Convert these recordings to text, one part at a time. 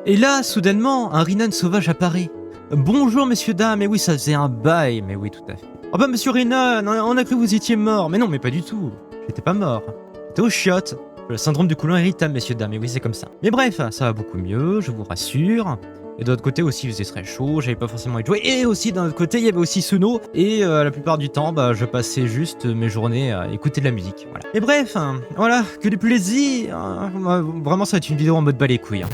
Et là, soudainement, un Rinan sauvage apparaît. Bonjour messieurs, dames, mais oui, ça faisait un bail, mais oui, tout à fait. Oh bah monsieur Rinan, on a cru que vous étiez mort. Mais non, mais pas du tout. J'étais pas mort. J'étais aux chiottes. Le syndrome du côlon irritable, messieurs, dames, mais oui, c'est comme ça. Mais bref, ça va beaucoup mieux, je vous rassure. Et de l'autre côté aussi, il faisait très chaud, j'avais pas forcément envie de jouer. Et aussi, d'un autre côté, il y avait aussi Suno. Et la plupart du temps, bah, je passais juste mes journées à écouter de la musique. Voilà. Et bref, voilà, que du plaisir. Vraiment, ça va être une vidéo en mode bas les couilles.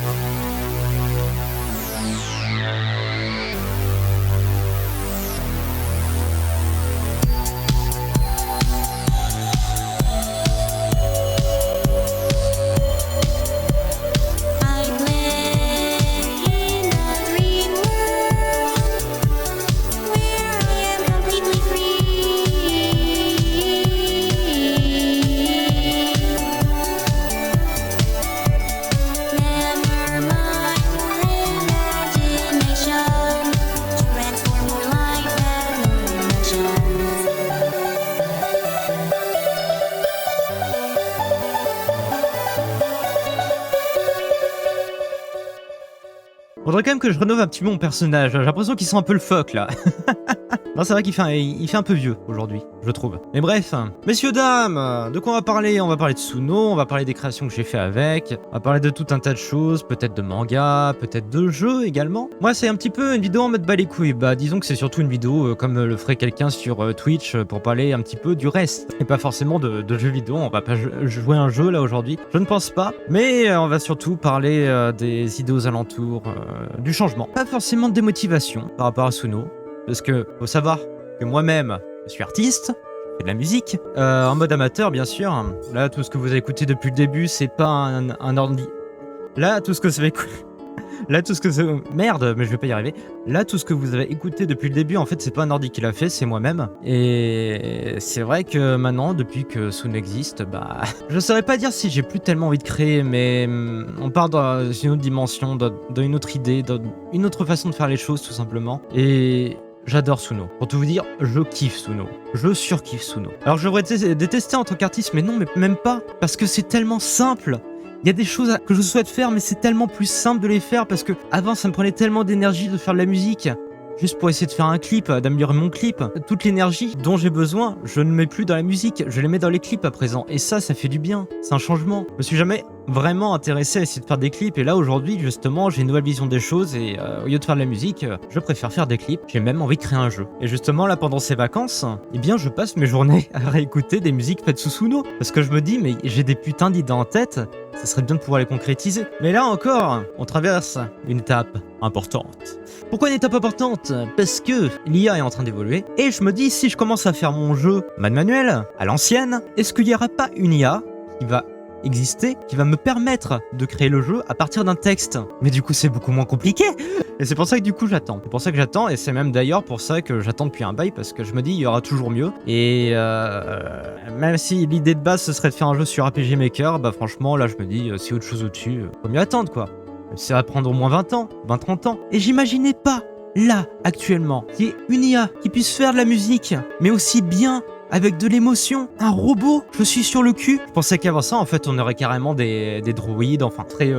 Faudrait quand même que je rénove un petit peu mon personnage, j'ai l'impression qu'ils sont un peu le fuck là. Non, c'est vrai qu'il fait un peu vieux aujourd'hui, je trouve. Mais bref, messieurs, dames, de quoi on va parler? On va parler de Suno, on va parler des créations que j'ai fait avec, on va parler de tout un tas de choses, peut-être de manga, peut-être de jeux également. Moi, c'est un petit peu une vidéo en mode bas les couilles. Bah, disons que c'est surtout une vidéo comme le ferait quelqu'un sur Twitch pour parler un petit peu du reste. Et pas forcément de jeux vidéo, on va pas jouer un jeu là aujourd'hui, je ne pense pas. Mais on va surtout parler des idées aux alentours, du changement. Pas forcément de démotivation par rapport à Suno. Parce que faut savoir que moi-même, je suis artiste, je fais de la musique, en mode amateur bien sûr. Là, tout ce que vous avez écouté depuis le début, c'est pas un ordi. Là, tout ce que vous avez écouté... Là, tout ce que... Merde, mais je vais pas y arriver. Là, tout ce que vous avez écouté depuis le début, en fait, c'est pas un ordi qui l'a fait, c'est moi-même. Et c'est vrai que maintenant, depuis que Suno existe, bah... Je saurais pas dire si j'ai plus tellement envie de créer, mais on part dans une autre dimension, dans une autre idée, dans une autre façon de faire les choses, tout simplement. Et... j'adore Suno. Pour tout vous dire, je kiffe Suno. Je surkiffe Suno. Alors je devrais détester en tant qu'artiste, mais non, mais même pas. Parce que c'est tellement simple. Il y a des choses que je souhaite faire, mais c'est tellement plus simple de les faire parce que avant ça me prenait tellement d'énergie de faire de la musique. Juste pour essayer de faire un clip, d'améliorer mon clip. Toute l'énergie dont j'ai besoin, je ne mets plus dans la musique, je les mets dans les clips à présent. Et ça fait du bien. C'est un changement. Je me suis jamais vraiment intéressé à essayer de faire des clips. Et là, aujourd'hui, justement, j'ai une nouvelle vision des choses. Et au lieu de faire de la musique, je préfère faire des clips. J'ai même envie de créer un jeu. Et justement, là, pendant ces vacances, eh bien, je passe mes journées à réécouter des musiques faites sous Suno. Parce que je me dis, mais j'ai des putains d'idées en tête. Ça serait bien de pouvoir les concrétiser. Mais là encore, on traverse une étape importante. Pourquoi une étape importante? Parce que l'IA est en train d'évoluer. Et je me dis, si je commence à faire mon jeu manuel, à l'ancienne, est-ce qu'il n'y aura pas une IA qui va exister, qui va me permettre de créer le jeu à partir d'un texte? Mais du coup, c'est beaucoup moins compliqué. Et c'est pour ça que du coup, j'attends. C'est pour ça que j'attends, et c'est même d'ailleurs pour ça que j'attends depuis un bail, parce que je me dis, il y aura toujours mieux. Et même si l'idée de base, ce serait de faire un jeu sur RPG Maker, bah franchement, là, je me dis, si autre chose au-dessus, faut mieux attendre, quoi. Ça va prendre au moins 20 ans, 20-30 ans. Et j'imaginais pas, là, actuellement, qu'il y ait une IA qui puisse faire de la musique, mais aussi bien, avec de l'émotion. Un robot, je suis sur le cul. Je pensais qu'avant ça, en fait, on aurait carrément des droïdes, enfin, très...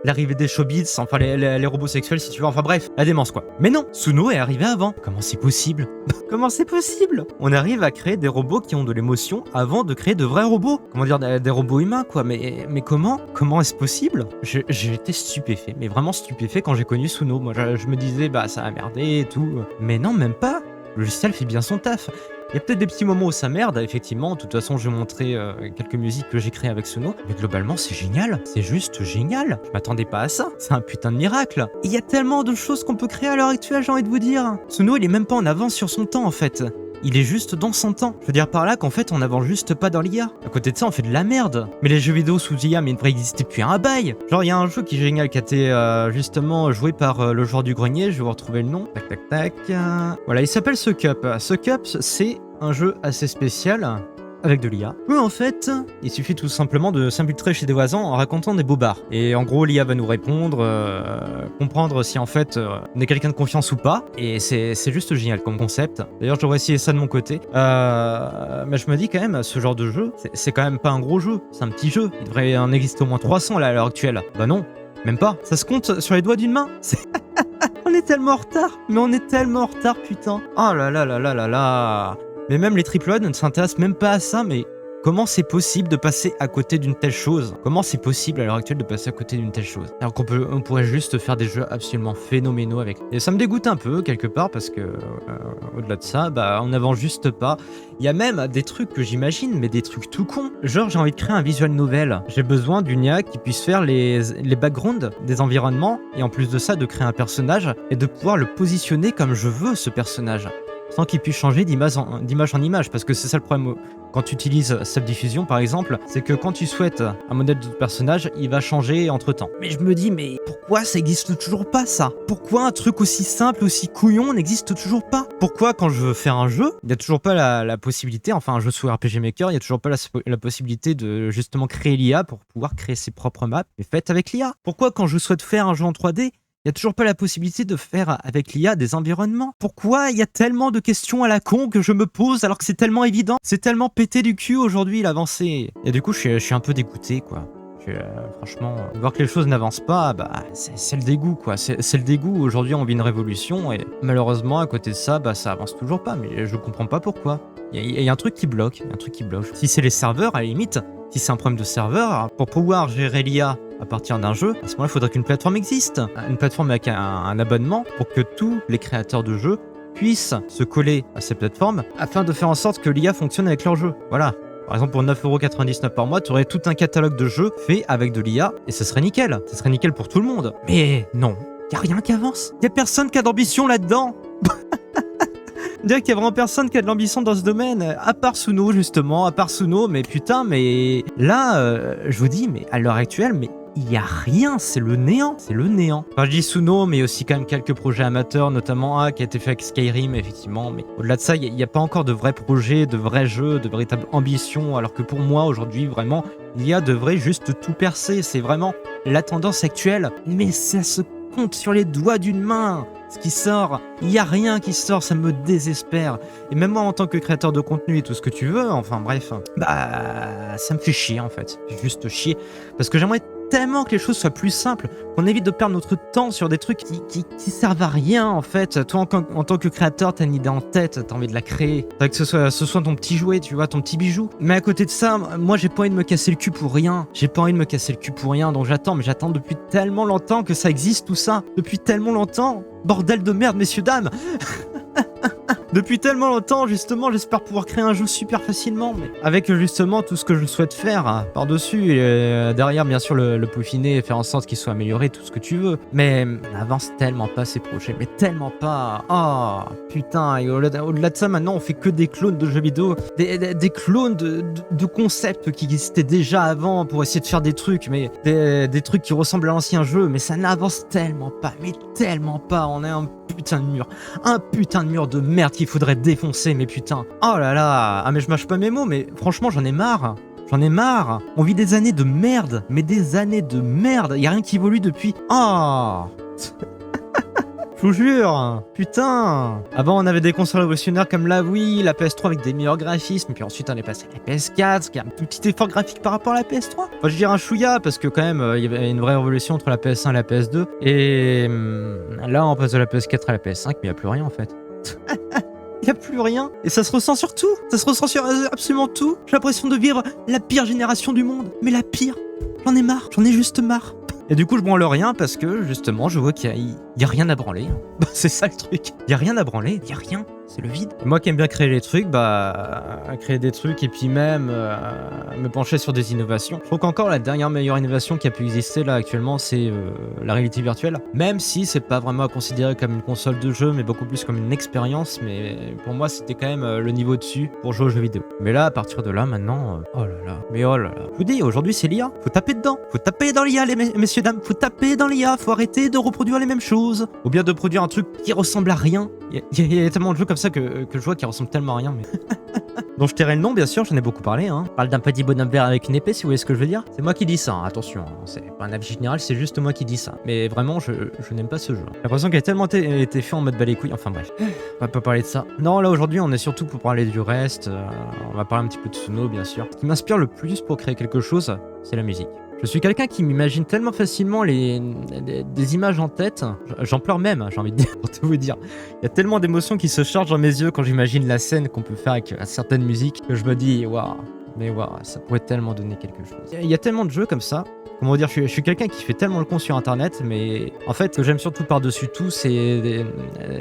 l'arrivée des showbiz, enfin les robots sexuels si tu veux, enfin bref, la démence quoi. Mais non, Suno est arrivé avant. Comment c'est possible? Comment c'est possible? On arrive à créer des robots qui ont de l'émotion avant de créer de vrais robots. Comment dire, des robots humains quoi, mais comment? Comment est-ce possible? J'ai été stupéfait, mais vraiment stupéfait quand j'ai connu Suno. Moi je me disais bah ça a merdé et tout. Mais non, même pas. Le logiciel fait bien son taf. Il y a peut-être des petits moments où ça merde, effectivement. De toute façon, je vais montrer quelques musiques que j'ai créées avec Suno. Mais globalement, c'est génial. C'est juste génial. Je m'attendais pas à ça. C'est un putain de miracle. Et il y a tellement de choses qu'on peut créer à l'heure actuelle, j'ai envie de vous dire. Suno, il est même pas en avance sur son temps, en fait. Il est juste dans son temps. Je veux dire par là qu'en fait, on n'avance juste pas dans l'IA. À côté de ça, on fait de la merde. Mais les jeux vidéo sous IA, mais ils devraient exister depuis un bail. Genre, il y a un jeu qui est génial, qui a été justement joué par le joueur du grenier. Je vais vous retrouver le nom. Tac, tac, tac. Voilà, il s'appelle Suck Up. Suck Up, c'est un jeu assez spécial. Avec de l'IA. Où en fait, il suffit tout simplement de s'infiltrer chez des voisins en racontant des bobards. Et en gros, l'IA va nous répondre, comprendre si en fait on est quelqu'un de confiance ou pas. Et c'est juste génial comme concept. D'ailleurs, j'aurais essayé ça de mon côté. Mais je me dis quand même, ce genre de jeu, c'est quand même pas un gros jeu. C'est un petit jeu. Il devrait en exister au moins 300 là à l'heure actuelle. Bah non. Même pas. Ça se compte sur les doigts d'une main. On est tellement en retard. Mais on est tellement en retard, putain. Oh là là là là là là. Mais même les triploïdes ne s'intéressent même pas à ça, mais... Comment c'est possible de passer à côté d'une telle chose? Comment c'est possible à l'heure actuelle de passer à côté d'une telle chose? Alors on pourrait juste faire des jeux absolument phénoménaux avec. Et ça me dégoûte un peu quelque part parce que au-delà de ça, bah on n'avance juste pas. Il y a même des trucs que j'imagine, mais des trucs tout cons. Genre j'ai envie de créer un visual novel. J'ai besoin d'une IA qui puisse faire les backgrounds des environnements et en plus de ça de créer un personnage et de pouvoir le positionner comme je veux ce personnage. Sans qu'il puisse changer d'image en image, parce que c'est ça le problème quand tu utilises Subdiffusion par exemple, c'est que quand tu souhaites un modèle de personnage, il va changer entre temps. Mais je me dis, mais pourquoi ça existe toujours pas ça? Pourquoi un truc aussi simple, aussi couillon n'existe toujours pas? Pourquoi quand je veux faire un jeu, il n'y a toujours pas la possibilité, enfin un jeu sous RPG Maker, il n'y a toujours pas la possibilité de justement créer l'IA pour pouvoir créer ses propres maps, mais faites avec l'IA? Pourquoi quand je souhaite faire un jeu en 3D, il n'y a toujours pas la possibilité de faire avec l'IA des environnements? Pourquoi il y a tellement de questions à la con que je me pose alors que c'est tellement évident? C'est tellement pété du cul aujourd'hui l'avancée. Et du coup, je suis un peu dégoûté, quoi. Franchement, voir que les choses n'avancent pas, bah, c'est le dégoût, quoi. C'est le dégoût. Aujourd'hui, on vit une révolution et malheureusement, à côté de ça, bah, ça avance toujours pas. Mais je comprends pas pourquoi. Il y a un truc qui bloque. Si c'est les serveurs, à la limite, si c'est un problème de serveur, pour pouvoir gérer l'IA à partir d'un jeu, à ce moment-là, il faudrait qu'une plateforme existe. Une plateforme avec un abonnement pour que tous les créateurs de jeux puissent se coller à ces plateformes afin de faire en sorte que l'IA fonctionne avec leur jeu. Voilà. Par exemple, pour 9,99€ par mois, tu aurais tout un catalogue de jeux fait avec de l'IA et ça serait nickel. Ça serait nickel pour tout le monde. Mais non, y a rien qui avance. Y a personne qui a d'ambition là-dedans. On dirait qu'il y a vraiment personne qui a de l'ambition dans ce domaine, à part Suno justement, mais putain, mais là, je vous dis, mais à l'heure actuelle, mais il y a rien, c'est le néant. Enfin, je dis Suno, mais aussi quand même quelques projets amateurs, notamment un qui a été fait avec Skyrim, effectivement, mais au-delà de ça, il n'y a pas encore de vrais projets, de vrais jeux, de véritable ambition, alors que pour moi, aujourd'hui, vraiment, l'IA devrait juste tout percer, c'est vraiment la tendance actuelle, mais ça se compte sur les doigts d'une main. Ce qui sort, il n'y a rien qui sort, ça me désespère. Et même moi en tant que créateur de contenu et tout ce que tu veux, enfin bref, bah ça me fait chier en fait, juste chier. Parce que j'aimerais tellement que les choses soient plus simples, qu'on évite de perdre notre temps sur des trucs qui servent à rien en fait. Toi en tant que créateur, t'as une idée en tête, t'as envie de la créer. T'as que ce soit ton petit jouet, tu vois, ton petit bijou. Mais à côté de ça, moi j'ai pas envie de me casser le cul pour rien. Donc j'attends depuis tellement longtemps que ça existe tout ça. Depuis tellement longtemps. Bordel de merde, messieurs, dames. Depuis tellement longtemps, justement, j'espère pouvoir créer un jeu super facilement, mais avec justement tout ce que je souhaite faire par-dessus, et derrière, bien sûr, le peaufiner et faire en sorte qu'il soit amélioré, tout ce que tu veux. Mais on avance tellement pas ces projets, mais tellement pas. Oh, putain, et au-delà de ça, maintenant, on fait que des clones de jeux vidéo, des clones de concepts qui existaient déjà avant pour essayer de faire des trucs, mais des trucs qui ressemblent à l'ancien jeu, mais ça n'avance tellement pas, mais tellement pas. On est un putain de mur de merde qu'il faudrait défoncer, mais putain. Oh là là. Ah mais je mâche pas mes mots, mais franchement j'en ai marre. On vit des années de merde, mais des années de merde. Y a rien qui évolue depuis. Oh. Je vous jure, putain. Avant on avait des consoles révolutionnaires comme la Wii, la PS3 avec des meilleurs graphismes, puis ensuite on est passé à la PS4, qui a un petit effort graphique par rapport à la PS3. Enfin je dirais un chouïa, parce que quand même il y avait une vraie révolution entre la PS1 et la PS2. Et là on passe de la PS4 à la PS5, mais il n'y a plus rien en fait. Il n'y a plus rien. Et ça se ressent sur tout. Ça se ressent sur absolument tout. J'ai l'impression de vivre la pire génération du monde. Mais la pire. J'en ai marre. J'en ai juste marre. Et du coup, je branle rien parce que, justement, je vois qu'il y a rien à branler. C'est ça le truc. Il y a rien à branler. Il y a rien. C'est le vide. Et moi qui aime bien créer les trucs, créer des trucs et puis même me pencher sur des innovations. Je trouve qu'encore la dernière meilleure innovation qui a pu exister là actuellement, c'est la réalité virtuelle. Même si c'est pas vraiment à considérer comme une console de jeu, mais beaucoup plus comme une expérience. Mais pour moi, c'était quand même le niveau dessus pour jouer aux jeux vidéo. Mais là, à partir de là, maintenant, oh là là. Mais oh là là. Je vous dis, aujourd'hui, c'est l'IA. Faut taper dedans. Faut taper dans l'IA, les messieurs, dames. Faut taper dans l'IA. Faut arrêter de reproduire les mêmes choses. Ou bien de produire un truc qui ressemble à rien. Il y a tellement de jeux comme ça que je vois qui ressemblent tellement à rien, mais... Donc je tairai le nom, bien sûr, j'en ai beaucoup parlé, hein. Je parle d'un petit bonhomme vert avec une épée, si vous voyez ce que je veux dire. C'est moi qui dis ça, hein. Attention, hein. C'est pas un avis général, c'est juste moi qui dis ça. Mais vraiment, je n'aime pas ce jeu. J'ai l'impression qu'il a tellement été fait en mode bas les couilles, enfin bref. On va pas parler de ça. Non, là aujourd'hui, on est surtout pour parler du reste. On va parler un petit peu de Suno, bien sûr. Ce qui m'inspire le plus pour créer quelque chose, c'est la musique. Je suis quelqu'un qui m'imagine tellement facilement des images en tête. J'en pleure même, j'ai envie de dire, pour tout vous dire. Il y a tellement d'émotions qui se chargent dans mes yeux quand j'imagine la scène qu'on peut faire avec certaines musiques que je me dis, waouh, mais waouh, ça pourrait tellement donner quelque chose. Il y a tellement de jeux comme ça. Comment dire, je suis quelqu'un qui fait tellement le con sur internet, mais en fait, ce que j'aime surtout par-dessus tout, c'est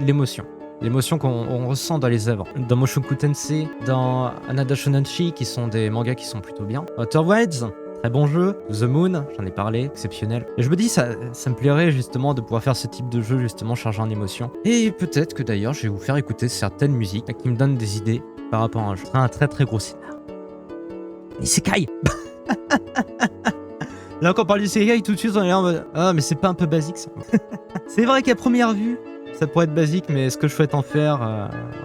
l'émotion. L'émotion qu'on ressent dans les œuvres. Dans Mushoku Tensei, dans Anada Shonanshi, qui sont des mangas qui sont plutôt bien. Outer Wilds, très bon jeu. The Moon, j'en ai parlé, exceptionnel. Et je me dis, ça me plairait justement de pouvoir faire ce type de jeu, justement chargé en émotion. Et peut-être que d'ailleurs, je vais vous faire écouter certaines musiques qui me donnent des idées par rapport à un jeu. Ce sera un très très gros scénario. Isekai. Là, quand on parle d'Isekai, tout de suite, on est là en mode ah, mais c'est pas un peu basique ça. C'est vrai qu'à première vue, ça pourrait être basique, mais ce que je souhaite en faire,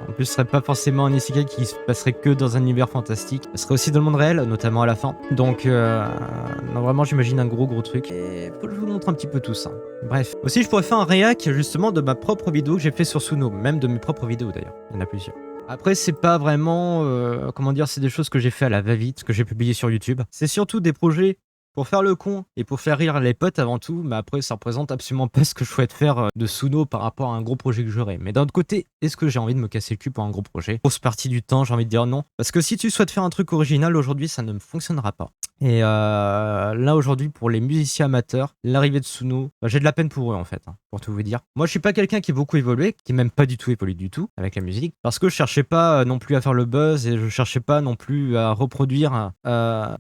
en plus, ce serait pas forcément un isekai qui se passerait que dans un univers fantastique. Ce serait aussi dans le monde réel, notamment à la fin. Donc, non, vraiment, j'imagine un gros truc. Et faut que je vous montre un petit peu tout ça. Bref. Aussi, je pourrais faire un réac, justement, de ma propre vidéo que j'ai fait sur Suno. Même de mes propres vidéos, d'ailleurs. Il y en a plusieurs. Après, c'est pas vraiment, comment dire, c'est des choses que j'ai fait à la va-vite, que j'ai publié sur YouTube. C'est surtout des projets pour faire le con et pour faire rire les potes avant tout, mais après ça représente absolument pas ce que je souhaite faire de Suno par rapport à un gros projet que j'aurais. Mais d'un autre côté, est-ce que j'ai envie de me casser le cul pour un gros projet? Grosse partie du temps, j'ai envie de dire non. Parce que si tu souhaites faire un truc original aujourd'hui, ça ne fonctionnera pas. Et là aujourd'hui, pour les musiciens amateurs, l'arrivée de Suno, j'ai de la peine pour eux en fait, pour tout vous dire. Moi je suis pas quelqu'un qui est beaucoup évolué, qui est même pas du tout évolué du tout avec la musique, parce que je cherchais pas non plus à faire le buzz et je cherchais pas non plus à reproduire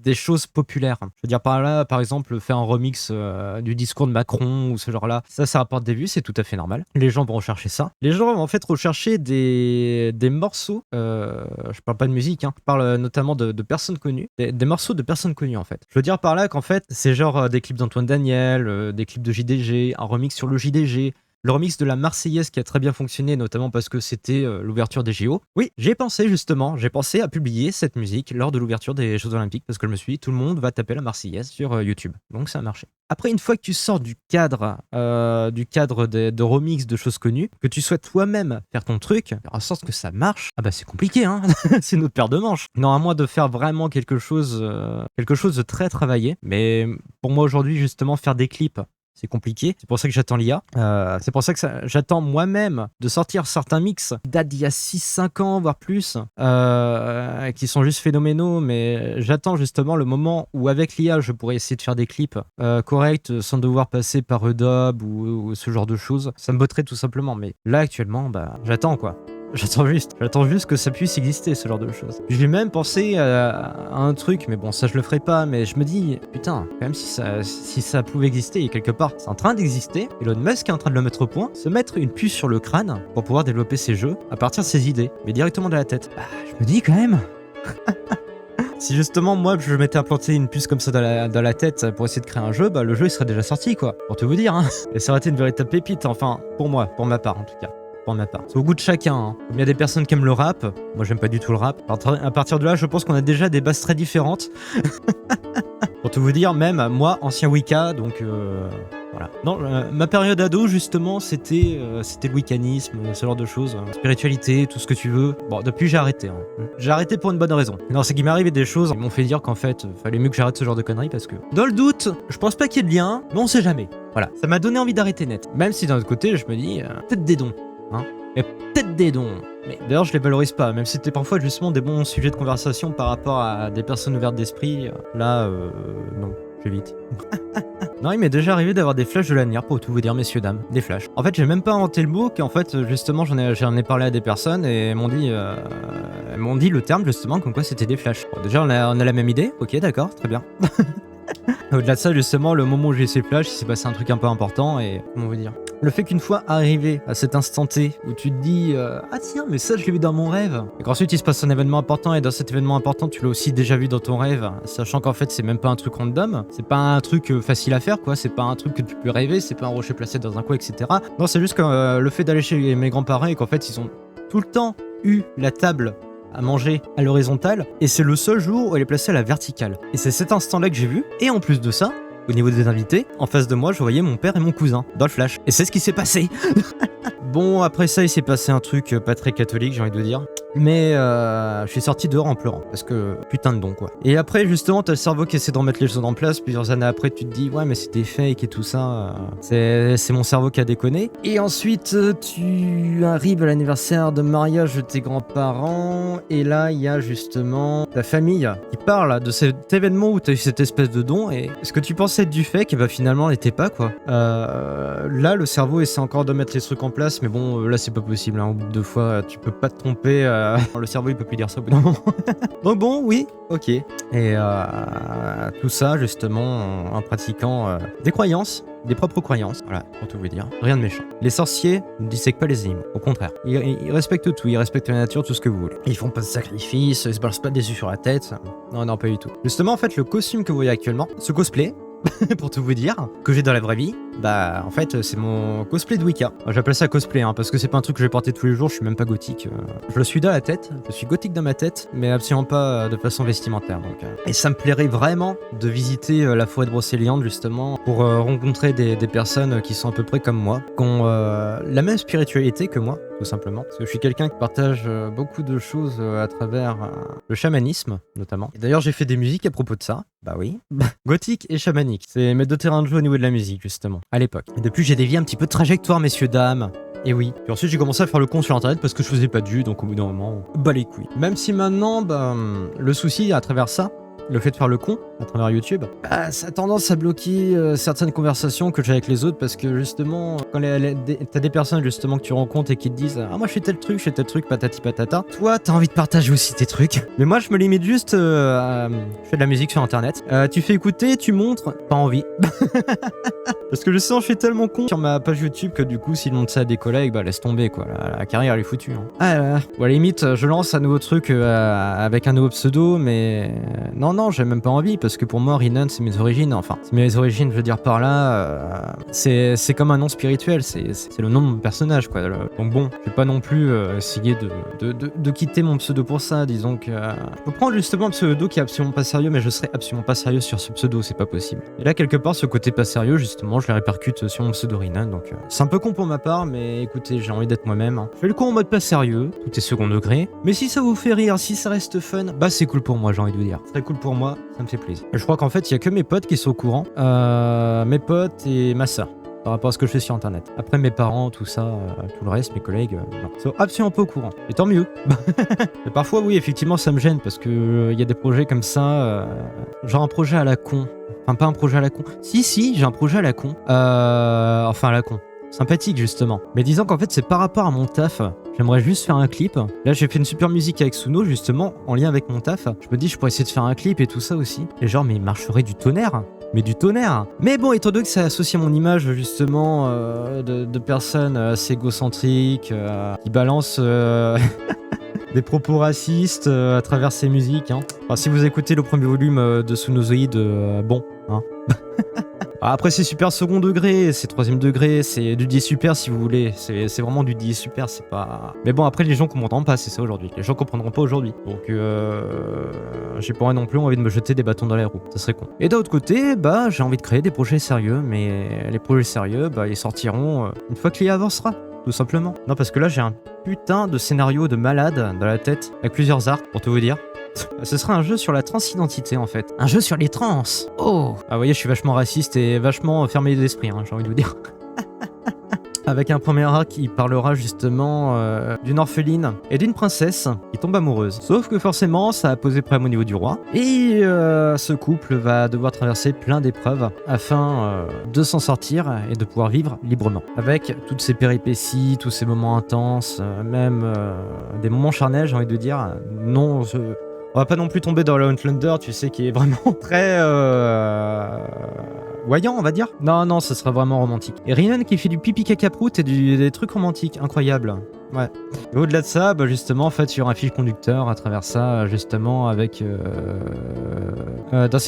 des choses populaires. Je veux dire par là, par exemple, faire un remix du discours de Macron ou ce genre-là, ça rapporte des vues, c'est tout à fait normal. Les gens vont rechercher ça. Les gens vont en fait rechercher des morceaux, je parle pas de musique, je parle notamment de personnes connues, des morceaux de personnes connues en fait. Je veux dire par là qu'en fait, c'est genre des clips d'Antoine Daniel, des clips de JDG, un remix sur le JDG, le remix de la Marseillaise qui a très bien fonctionné, notamment parce que c'était l'ouverture des JO. Oui, j'ai pensé justement, j'ai pensé à publier cette musique lors de l'ouverture des Jeux Olympiques parce que je me suis dit, tout le monde va taper la Marseillaise sur YouTube. Donc ça a marché. Après, une fois que tu sors du cadre de remix de choses connues, que tu souhaites toi-même faire ton truc, faire en sorte que ça marche, ah bah c'est compliqué, hein. C'est notre paire de manches. Non, à moins de faire vraiment quelque chose de très travaillé. Mais pour moi aujourd'hui, justement, faire des clips, c'est compliqué, c'est pour ça que j'attends l'IA. C'est pour ça que j'attends moi-même de sortir certains mix qui datent d'il y a 6-5 ans, voire plus, qui sont juste phénoménaux, mais j'attends justement le moment où avec l'IA, je pourrais essayer de faire des clips corrects sans devoir passer par Adobe ou ce genre de choses. Ça me botterait tout simplement, mais là actuellement, bah, j'attends quoi. J'attends juste que ça puisse exister, ce genre de choses. J'ai même pensé à un truc, mais bon, ça je le ferai pas, mais je me dis, putain, quand même, si ça pouvait exister quelque part, c'est en train d'exister, Elon Musk est en train de le mettre au point, se mettre une puce sur le crâne pour pouvoir développer ses jeux à partir de ses idées, mais directement de la tête. Bah, je me dis quand même... Si justement moi je m'étais implanté une puce comme ça dans la tête pour essayer de créer un jeu, bah le jeu il serait déjà sorti quoi, pour tout vous dire, hein. Et ça aurait été une véritable pépite, enfin, pour moi, pour ma part en tout cas. Pour ma part. C'est au goût de chacun, hein. Il y a des personnes qui aiment le rap, moi j'aime pas du tout le rap. À partir de là, je pense qu'on a déjà des bases très différentes. Pour tout vous dire, même moi, ancien Wicca, donc voilà. Non, ma période ado, justement, c'était le wiccanisme, ce genre de choses, spiritualité, tout ce que tu veux. Bon, depuis j'ai arrêté. J'ai arrêté pour une bonne raison. Non, c'est qu'il m'est arrivé des choses qui m'ont fait dire qu'en fait, fallait mieux que j'arrête ce genre de conneries parce que, dans le doute, je pense pas qu'il y ait de lien, mais on sait jamais. Voilà, ça m'a donné envie d'arrêter net. Même si d'un autre côté, je me dis, peut-être des dons. Il y a peut-être des dons, mais d'ailleurs je les valorise pas, même si c'était parfois justement des bons sujets de conversation par rapport à des personnes ouvertes d'esprit. Là, non, j'évite. Non, il m'est déjà arrivé d'avoir des flashs de l'ANIR, pour tout vous dire, messieurs, dames, des flashs. En fait, j'ai même pas inventé le mot, qu'en fait, justement, j'en ai parlé à des personnes et elles m'ont dit le terme, justement, comme quoi c'était des flashs. Bon, déjà, on a la même idée, ok, d'accord, très bien. Au-delà de ça, justement, le moment où j'ai ces flashs, il s'est passé un truc un peu important et, comment vous dire, le fait qu'une fois arrivé à cet instant T où tu te dis ah tiens mais ça je l'ai vu dans mon rêve, et qu'ensuite il se passe un événement important et dans cet événement important tu l'as aussi déjà vu dans ton rêve, sachant qu'en fait c'est même pas un truc random, c'est pas un truc facile à faire quoi, c'est pas un truc que tu peux rêver, c'est pas un rocher placé dans un coin etc. Non, c'est juste que le fait d'aller chez mes grands-parents et qu'en fait ils ont tout le temps eu la table à manger à l'horizontale et c'est le seul jour où elle est placée à la verticale, et c'est cet instant là que j'ai vu, et en plus de ça, au niveau des invités, en face de moi, je voyais mon père et mon cousin dans le flash. Et c'est ce qui s'est passé. Bon, après ça, il s'est passé un truc pas très catholique, j'ai envie de dire. Mais je suis sorti dehors en pleurant, parce que putain de don quoi. Et après justement t'as le cerveau qui essaie de remettre les choses en place, plusieurs années après tu te dis ouais mais c'était fake et tout ça, c'est mon cerveau qui a déconné. Et ensuite tu arrives à l'anniversaire de mariage de tes grands-parents, et là il y a justement ta famille qui parle de cet événement où t'as eu cette espèce de don, et ce que tu pensais être du fake, et bah finalement n'était pas quoi. Là le cerveau essaie encore de mettre les trucs en place, mais bon là c'est pas possible, hein. Au bout de 2 fois tu peux pas te tromper, le cerveau il peut plus dire ça au bout d'un moment. Donc bon oui, ok. Et tout ça justement en pratiquant des croyances, des propres croyances, voilà, pour tout vous dire. Rien de méchant. Les sorciers ne dissèquent pas les animaux, au contraire. Ils respectent tout, ils respectent la nature, tout ce que vous voulez. Ils font pas de sacrifices, ils se balancent pas des yeux sur la tête. Non, non, pas du tout. Justement, en fait, le costume que vous voyez actuellement, ce cosplay, pour tout vous dire, que j'ai dans la vraie vie, bah en fait c'est mon cosplay de Wicca. J'appelle ça cosplay hein, parce que c'est pas un truc que je vais porter tous les jours, je suis même pas gothique. Je le suis dans la tête, je suis gothique dans ma tête, mais absolument pas de façon vestimentaire donc. Et ça me plairait vraiment de visiter la forêt de Brocéliande justement pour rencontrer des personnes qui sont à peu près comme moi, qui ont la même spiritualité que moi, tout simplement. Parce que je suis quelqu'un qui partage beaucoup de choses à travers le chamanisme notamment. Et d'ailleurs j'ai fait des musiques à propos de ça, bah oui. Gothique et chamanique, c'est mes 2 terrains de jeu au niveau de la musique justement, à l'époque. Et depuis j'ai dévié un petit peu de trajectoire messieurs dames. Et oui. Puis ensuite j'ai commencé à faire le con sur internet parce que je faisais pas de vues, donc au bout d'un moment, bah les couilles. Même si maintenant, bah, le souci à travers ça, le fait de faire le con à travers YouTube, bah, ça a tendance à bloquer certaines conversations que j'ai avec les autres parce que justement, quand t'as des personnes justement que tu rencontres et qui te disent ah moi je fais tel truc, patati patata, toi t'as envie de partager aussi tes trucs. Mais moi je me limite juste à je fais de la musique sur internet. Tu fais écouter, tu montres, pas envie. Parce que je sens je suis tellement con sur ma page YouTube que du coup s'ils montrent ça à des collègues, bah laisse tomber quoi, la carrière elle est foutue. Hein. Ou à la limite je lance un nouveau truc avec un nouveau pseudo, mais non j'ai même pas envie parce que pour moi Rinan c'est mes origines, enfin c'est mes origines je veux dire par là, c'est comme un nom spirituel, c'est le nom de mon personnage quoi. Donc bon, je vais pas non plus essayer de quitter mon pseudo pour ça, disons que je peux prendre justement un pseudo qui est absolument pas sérieux, mais je serai absolument pas sérieux sur ce pseudo, c'est pas possible. Et là quelque part ce côté pas sérieux justement je le répercute sur mon pseudo Rinan, donc c'est un peu con pour ma part, mais écoutez j'ai envie d'être moi-même, hein. Je fais le con en mode pas sérieux, tout est second degré, mais si ça vous fait rire, si ça reste fun, bah c'est cool pour moi, j'ai envie de vous dire. Très cool pour moi, ça me fait plaisir. Et je crois qu'en fait il y a que mes potes qui sont au courant, mes potes et ma soeur, par rapport à ce que je fais sur internet. Après mes parents, tout ça, tout le reste, mes collègues, non. Ils sont absolument pas au courant. Et tant mieux. Mais parfois oui, effectivement ça me gêne parce que y a des projets comme ça, genre un projet à la con. Enfin pas un projet à la con. Si, j'ai un projet à la con. Enfin à la con. Sympathique justement. Mais disons qu'en fait c'est par rapport à mon taf. J'aimerais juste faire un clip. Là j'ai fait une super musique avec Suno justement en lien avec mon taf. Je me dis je pourrais essayer de faire un clip et tout ça aussi. Et genre mais il marcherait du tonnerre. Mais du tonnerre. Mais bon, étant donné que ça associe à mon image justement de personnes assez égocentriques qui balancent des propos racistes à travers ces musiques. Hein. Enfin, si vous écoutez le premier volume de Sunozoïde, bon, hein. Après c'est super second degré, c'est 3ème degré, c'est du die super si vous voulez, c'est vraiment du die super, c'est pas... Mais bon après les gens comprendront pas, c'est ça aujourd'hui, les gens comprendront pas aujourd'hui, donc j'ai pas non plus envie de me jeter des bâtons dans les roues, ça serait con. Et d'un autre côté, bah j'ai envie de créer des projets sérieux, mais les projets sérieux, bah ils sortiront une fois que l'IA avancera. Tout simplement. Non parce que là j'ai un putain de scénario de malade dans la tête, avec plusieurs arcs pour tout vous dire. Ce sera un jeu sur la transidentité en fait. Un jeu sur les trans. Oh. Ah vous voyez je suis vachement raciste et vachement fermé d'esprit, hein, j'ai envie de vous dire. Avec un premier arc qui parlera justement d'une orpheline et d'une princesse qui tombe amoureuse. Sauf que forcément ça a posé problème au niveau du roi. Et ce couple va devoir traverser plein d'épreuves afin de s'en sortir et de pouvoir vivre librement. Avec toutes ces péripéties, tous ces moments intenses, même des moments charnels j'ai envie de dire. Non, on va pas non plus tomber dans le Outlander, tu sais, qui est vraiment très... voyant, on va dire. Non, ça sera vraiment romantique. Et Rinan qui fait du pipi caca prout et des trucs romantiques, incroyable. Ouais. Et au-delà de ça, bah justement, en fait, il y aura un fil conducteur à travers ça, justement, avec... dans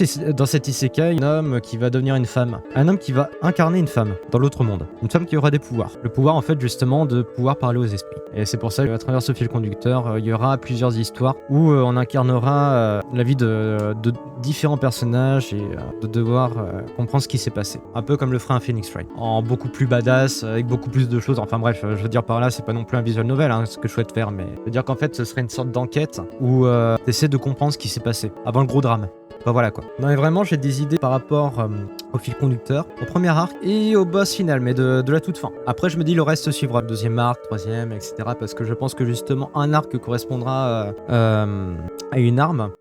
cet isekai, un homme qui va devenir une femme. Un homme qui va incarner une femme dans l'autre monde. Une femme qui aura des pouvoirs. Le pouvoir, en fait, justement, de pouvoir parler aux esprits. Et c'est pour ça qu'à travers ce fil conducteur, il y aura plusieurs histoires où on incarnera la vie de différents personnages et de devoir comprendre ce qui s'est passé. Un peu comme le ferait un Phoenix Wright. En beaucoup plus badass, avec beaucoup plus de choses. Enfin bref, je veux dire par là, c'est pas non plus un visual novel, hein, ce que je souhaite faire, mais c'est-à-dire qu'en fait, ce serait une sorte d'enquête où t'essaies de comprendre ce qui s'est passé avant le gros drame. Bah voilà quoi. Non mais vraiment j'ai des idées par rapport au fil conducteur, au premier arc et au boss final, mais de la toute fin. Après je me dis le reste suivra, le deuxième arc, troisième, etc. Parce que je pense que justement un arc correspondra à une arme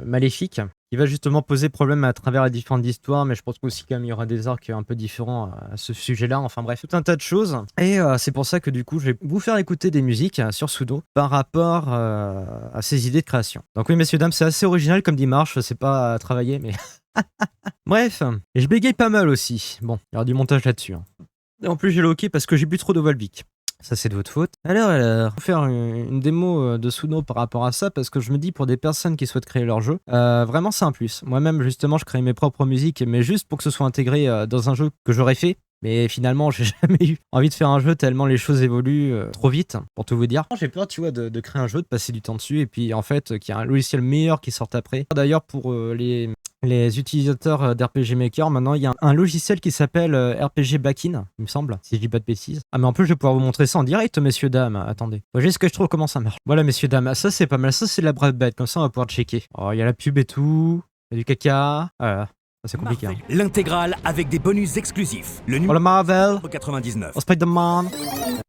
maléfique qui va justement poser problème à travers les différentes histoires, mais je pense qu'aussi quand même il y aura des arcs un peu différents à ce sujet-là, enfin bref, tout un tas de choses. Et c'est pour ça que du coup je vais vous faire écouter des musiques sur Suno par rapport à ces idées de création. Donc oui messieurs dames, c'est assez original comme dit Marche, c'est pas à travailler mais... Bref, et je bégaye pas mal aussi. Bon, il y aura du montage là-dessus. Hein. Et en plus j'ai le hockey parce que j'ai bu trop de Volvic. Ça c'est de votre faute. Alors, je vais faire une démo de Suno par rapport à ça parce que je me dis pour des personnes qui souhaitent créer leur jeu, vraiment c'est un plus. Moi-même justement je crée mes propres musiques mais juste pour que ce soit intégré dans un jeu que j'aurais fait. Mais finalement, j'ai jamais eu envie de faire un jeu tellement les choses évoluent trop vite, pour tout vous dire. J'ai peur, tu vois, de créer un jeu, de passer du temps dessus, et puis en fait, qu'il y a un logiciel meilleur qui sorte après. D'ailleurs, pour les utilisateurs d'RPG Maker, maintenant, il y a un logiciel qui s'appelle RPG Backin, il me semble, si je dis pas de bêtises. Ah, mais en plus, je vais pouvoir vous montrer ça en direct, messieurs, dames. Attendez. Faut juste que je trouve comment ça marche. Voilà, messieurs, dames. Ça, c'est pas mal. Ça, c'est la brave bête. Comme ça, on va pouvoir checker. Oh, il y a la pub et tout. Il y a du caca. Voilà. C'est compliqué. Hein. L'intégrale avec des bonus exclusifs. Le Oh, numéro le Marvel. 99. Oh, Spider-Man.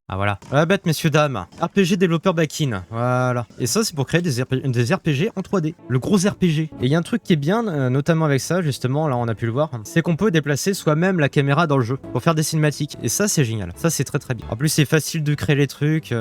Ah voilà. La bête, messieurs, dames. RPG développeur Backin. Voilà. Et ça, c'est pour créer des RPG en 3D. Le gros RPG. Et il y a un truc qui est bien, notamment avec ça, justement, là, on a pu le voir, c'est qu'on peut déplacer soi-même la caméra dans le jeu pour faire des cinématiques. Et ça, c'est génial. Ça, c'est très très bien. En plus, c'est facile de créer les trucs.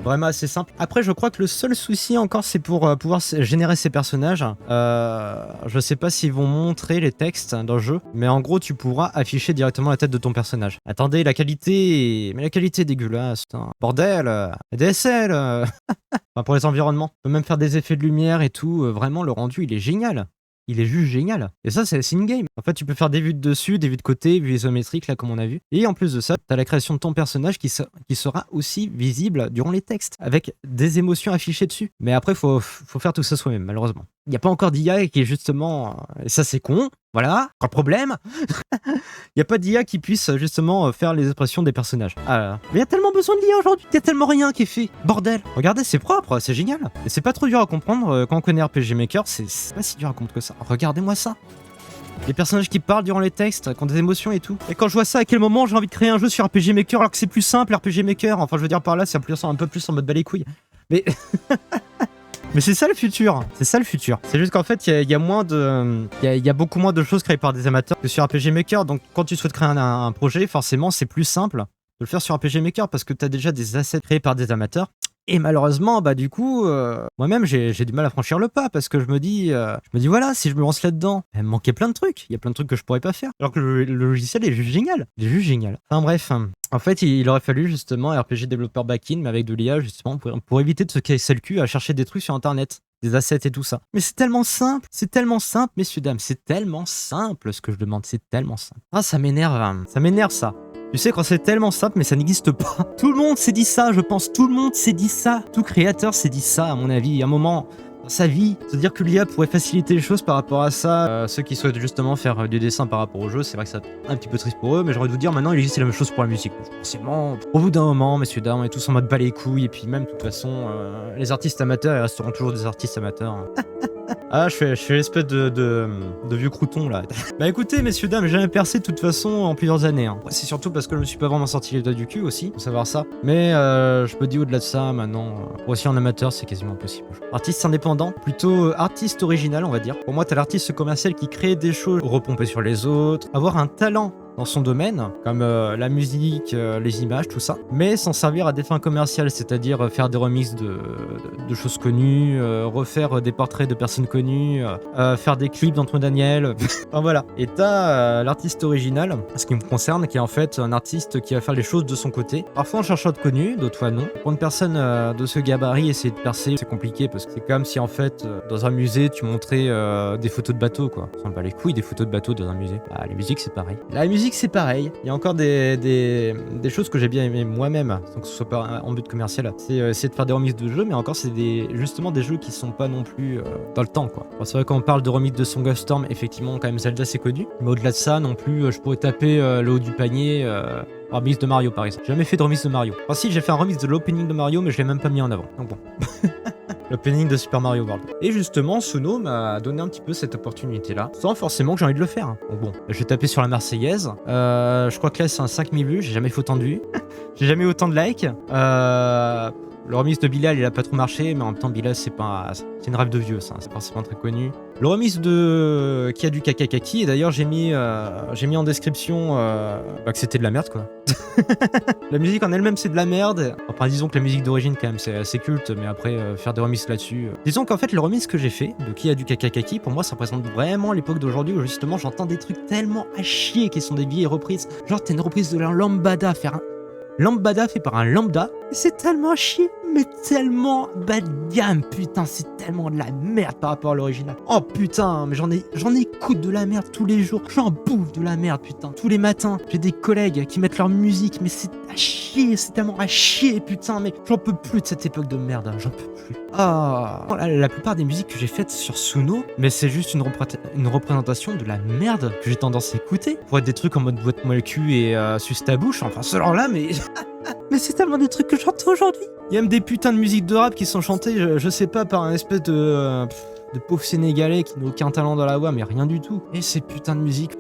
Vraiment assez simple. Après, je crois que le seul souci encore, c'est pour pouvoir générer ces personnages. Je sais pas s'ils vont montrer les textes dans le jeu, mais en gros, tu pourras afficher directement la tête de ton personnage. Attendez, la qualité... Mais la qualité est dégueulasse. Putain. Bordel, DSL. Enfin, pour les environnements. On peut même faire des effets de lumière et tout. Vraiment, le rendu, il est génial. Il est juste génial. Et ça, c'est in-game. En fait, tu peux faire des vues de dessus, des vues de côté, vues isométriques, là, comme on a vu. Et en plus de ça, t'as la création de ton personnage qui sera aussi visible durant les textes, avec des émotions affichées dessus. Mais après, faut faire tout ça soi-même, malheureusement. Il n'y a pas encore d'IA qui est justement... Et ça, c'est con. Voilà, pas de problème. Il n'y a pas d'IA qui puisse justement faire les expressions des personnages. Ah, mais il y a tellement besoin de l'IA aujourd'hui, il y a tellement rien qui est fait. Bordel. Regardez, c'est propre, c'est génial. Et c'est pas trop dur à comprendre. Quand on connaît RPG Maker, c'est pas si dur à comprendre que ça. Regardez-moi ça. Les personnages qui parlent durant les textes, qui ont des émotions et tout. Et quand je vois ça, à quel moment j'ai envie de créer un jeu sur RPG Maker alors que c'est plus simple RPG Maker. Enfin, je veux dire par là, c'est un peu plus en mode balai couilles. Mais... Mais c'est ça le futur, c'est ça le futur. C'est juste qu'en fait, il y a beaucoup moins de choses créées par des amateurs que sur RPG Maker. Donc quand tu souhaites créer un projet, forcément, c'est plus simple de le faire sur RPG Maker parce que tu as déjà des assets créés par des amateurs. Et malheureusement, bah du coup, moi-même, j'ai du mal à franchir le pas parce que je me dis voilà, si je me lance là-dedans, il me manquait plein de trucs. Il y a plein de trucs que je pourrais pas faire. Alors que le logiciel est juste génial. Il est juste génial. Enfin bref, en fait, il aurait fallu justement RPG développeur Backin, mais avec de l'IA justement pour éviter de se casser le cul à chercher des trucs sur Internet. Des assets et tout ça. Mais c'est tellement simple, messieurs, dames, c'est tellement simple ce que je demande, c'est tellement simple. Ah, ça m'énerve ça. Tu sais, quand c'est tellement simple, mais ça n'existe pas. Tout le monde s'est dit ça, je pense. Tout le monde s'est dit ça. Tout créateur s'est dit ça, à mon avis. À un moment dans sa vie, se dire que l'IA pourrait faciliter les choses par rapport à ça. Ceux qui souhaitent justement faire du dessin par rapport au jeu, c'est vrai que c'est un petit peu triste pour eux, mais j'aurais dû dire maintenant, il existe la même chose pour la musique. Forcément, au bout d'un moment, messieurs, dames, on est tous en mode bas les couilles, et puis même, de toute façon, les artistes amateurs, ils resteront toujours des artistes amateurs. Ah, je fais l'espèce de vieux crouton là. Bah écoutez, messieurs, dames, j'ai jamais percé de toute façon en plusieurs années. Hein. C'est surtout parce que je me suis pas vraiment sorti les doigts du cul aussi, faut savoir ça. Mais je me dis au-delà de ça, maintenant, aussi en amateur, c'est quasiment impossible. Artiste indépendant, plutôt artiste original, on va dire. Pour moi, t'as l'artiste commercial qui crée des choses repompées sur les autres, avoir un talent dans son domaine, comme la musique, les images, tout ça, mais s'en servir à des fins commerciales, c'est-à-dire faire des remixes de choses connues, refaire des portraits de personnes connues, faire des clips d'Antoine Daniel, enfin voilà. Et t'as l'artiste original, ce qui me concerne, qui est en fait un artiste qui va faire les choses de son côté, parfois en cherchant de connus, d'autres fois non. Pour une personne de ce gabarit, essayer de percer, c'est compliqué, parce que c'est comme si en fait, dans un musée, tu montrais des photos de bateaux, quoi. Ça me bat les couilles des photos de bateaux dans un musée. Bah, les musiques, c'est pareil. La musique, musique, c'est pareil. Il y a encore des choses que j'ai bien aimé moi-même, sans que ce soit pas en but commercial. C'est essayer de faire des remixes de jeux, mais encore, c'est justement des jeux qui sont pas non plus dans le temps, quoi. Alors, c'est vrai, quand on parle de remix de Song of Storm, effectivement, quand même, Zelda, c'est connu. Mais au-delà de ça, non plus, je pourrais taper le haut du panier. Remix de Mario, par exemple. J'ai jamais fait de remix de Mario. Enfin, si, j'ai fait un remix de l'opening de Mario, mais je l'ai même pas mis en avant. Donc bon. L'opening de Super Mario World. Et justement, Suno m'a donné un petit peu cette opportunité-là, sans forcément que j'ai envie de le faire. Donc bon, je vais taper sur la Marseillaise. Je crois que là, c'est un 5000 vues. J'ai jamais fait autant de vues. J'ai jamais eu autant de likes. Le remix de Bilal, il a pas trop marché, mais en même temps, Bilal, c'est une rêve de vieux, ça. C'est forcément très connu. Le remix de Qui a du Kakakaki, et d'ailleurs, j'ai mis en description que c'était de la merde, quoi. La musique en elle-même, c'est de la merde. Enfin, disons que la musique d'origine, quand même, c'est assez culte, mais après, faire des remixes là-dessus. Disons qu'en fait, le remix que j'ai fait de Qui a du Kakakaki, pour moi, ça représente vraiment l'époque d'aujourd'hui où justement, j'entends des trucs tellement à chier qui sont des vieilles reprises. Genre, t'as une reprise de la Lambada, faire un Lambada fait par un lambda, c'est tellement à chier, mais tellement bas de gamme, putain, c'est tellement de la merde par rapport à l'original. Oh putain, mais j'en écoute de la merde tous les jours, j'en bouffe de la merde, putain. Tous les matins, j'ai des collègues qui mettent leur musique, mais c'est à chier, c'est tellement à chier, putain, mais j'en peux plus de cette époque de merde, j'en peux plus. Ah, la plupart des musiques que j'ai faites sur Suno, mais c'est juste une représentation de la merde que j'ai tendance à écouter, pour être des trucs en mode boîte-moi le cul et suce ta bouche, enfin ce genre-là, mais... Mais c'est tellement des trucs que j'entends aujourd'hui. Il y a même des putains de musiques de rap qui sont chantées, je sais pas, par un espèce de pauvre sénégalais qui n'a aucun talent dans la voix, mais rien du tout. Et ces putains de musiques,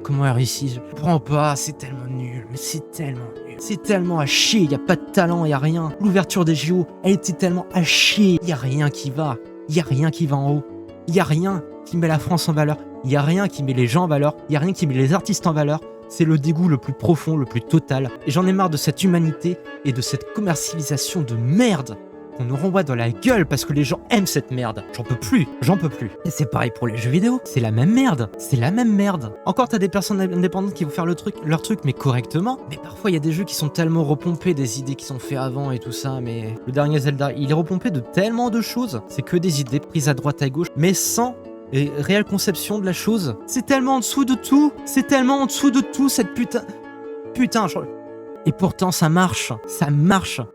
comment elle réussit, je comprends pas, c'est tellement nul, mais c'est tellement nul. C'est tellement à chier, y a pas de talent, y a rien. L'ouverture des JO, elle était tellement à chier, y a rien qui va. Y a rien qui va en haut. Y a rien qui met la France en valeur. Y a rien qui met les gens en valeur. Y a rien qui met les artistes en valeur. C'est le dégoût le plus profond, le plus total. Et j'en ai marre de cette humanité et de cette commercialisation de merde qu'on nous renvoie dans la gueule parce que les gens aiment cette merde. J'en peux plus, j'en peux plus. Et c'est pareil pour les jeux vidéo, c'est la même merde, c'est la même merde. Encore t'as des personnes indépendantes qui vont faire leur truc mais correctement. Mais parfois il y a des jeux qui sont tellement repompés, des idées qui sont faites avant et tout ça, mais le dernier Zelda, il est repompé de tellement de choses. C'est que des idées prises à droite à gauche, mais sans réelle conception de la chose. C'est tellement en dessous de tout, cette putain... Et pourtant ça marche.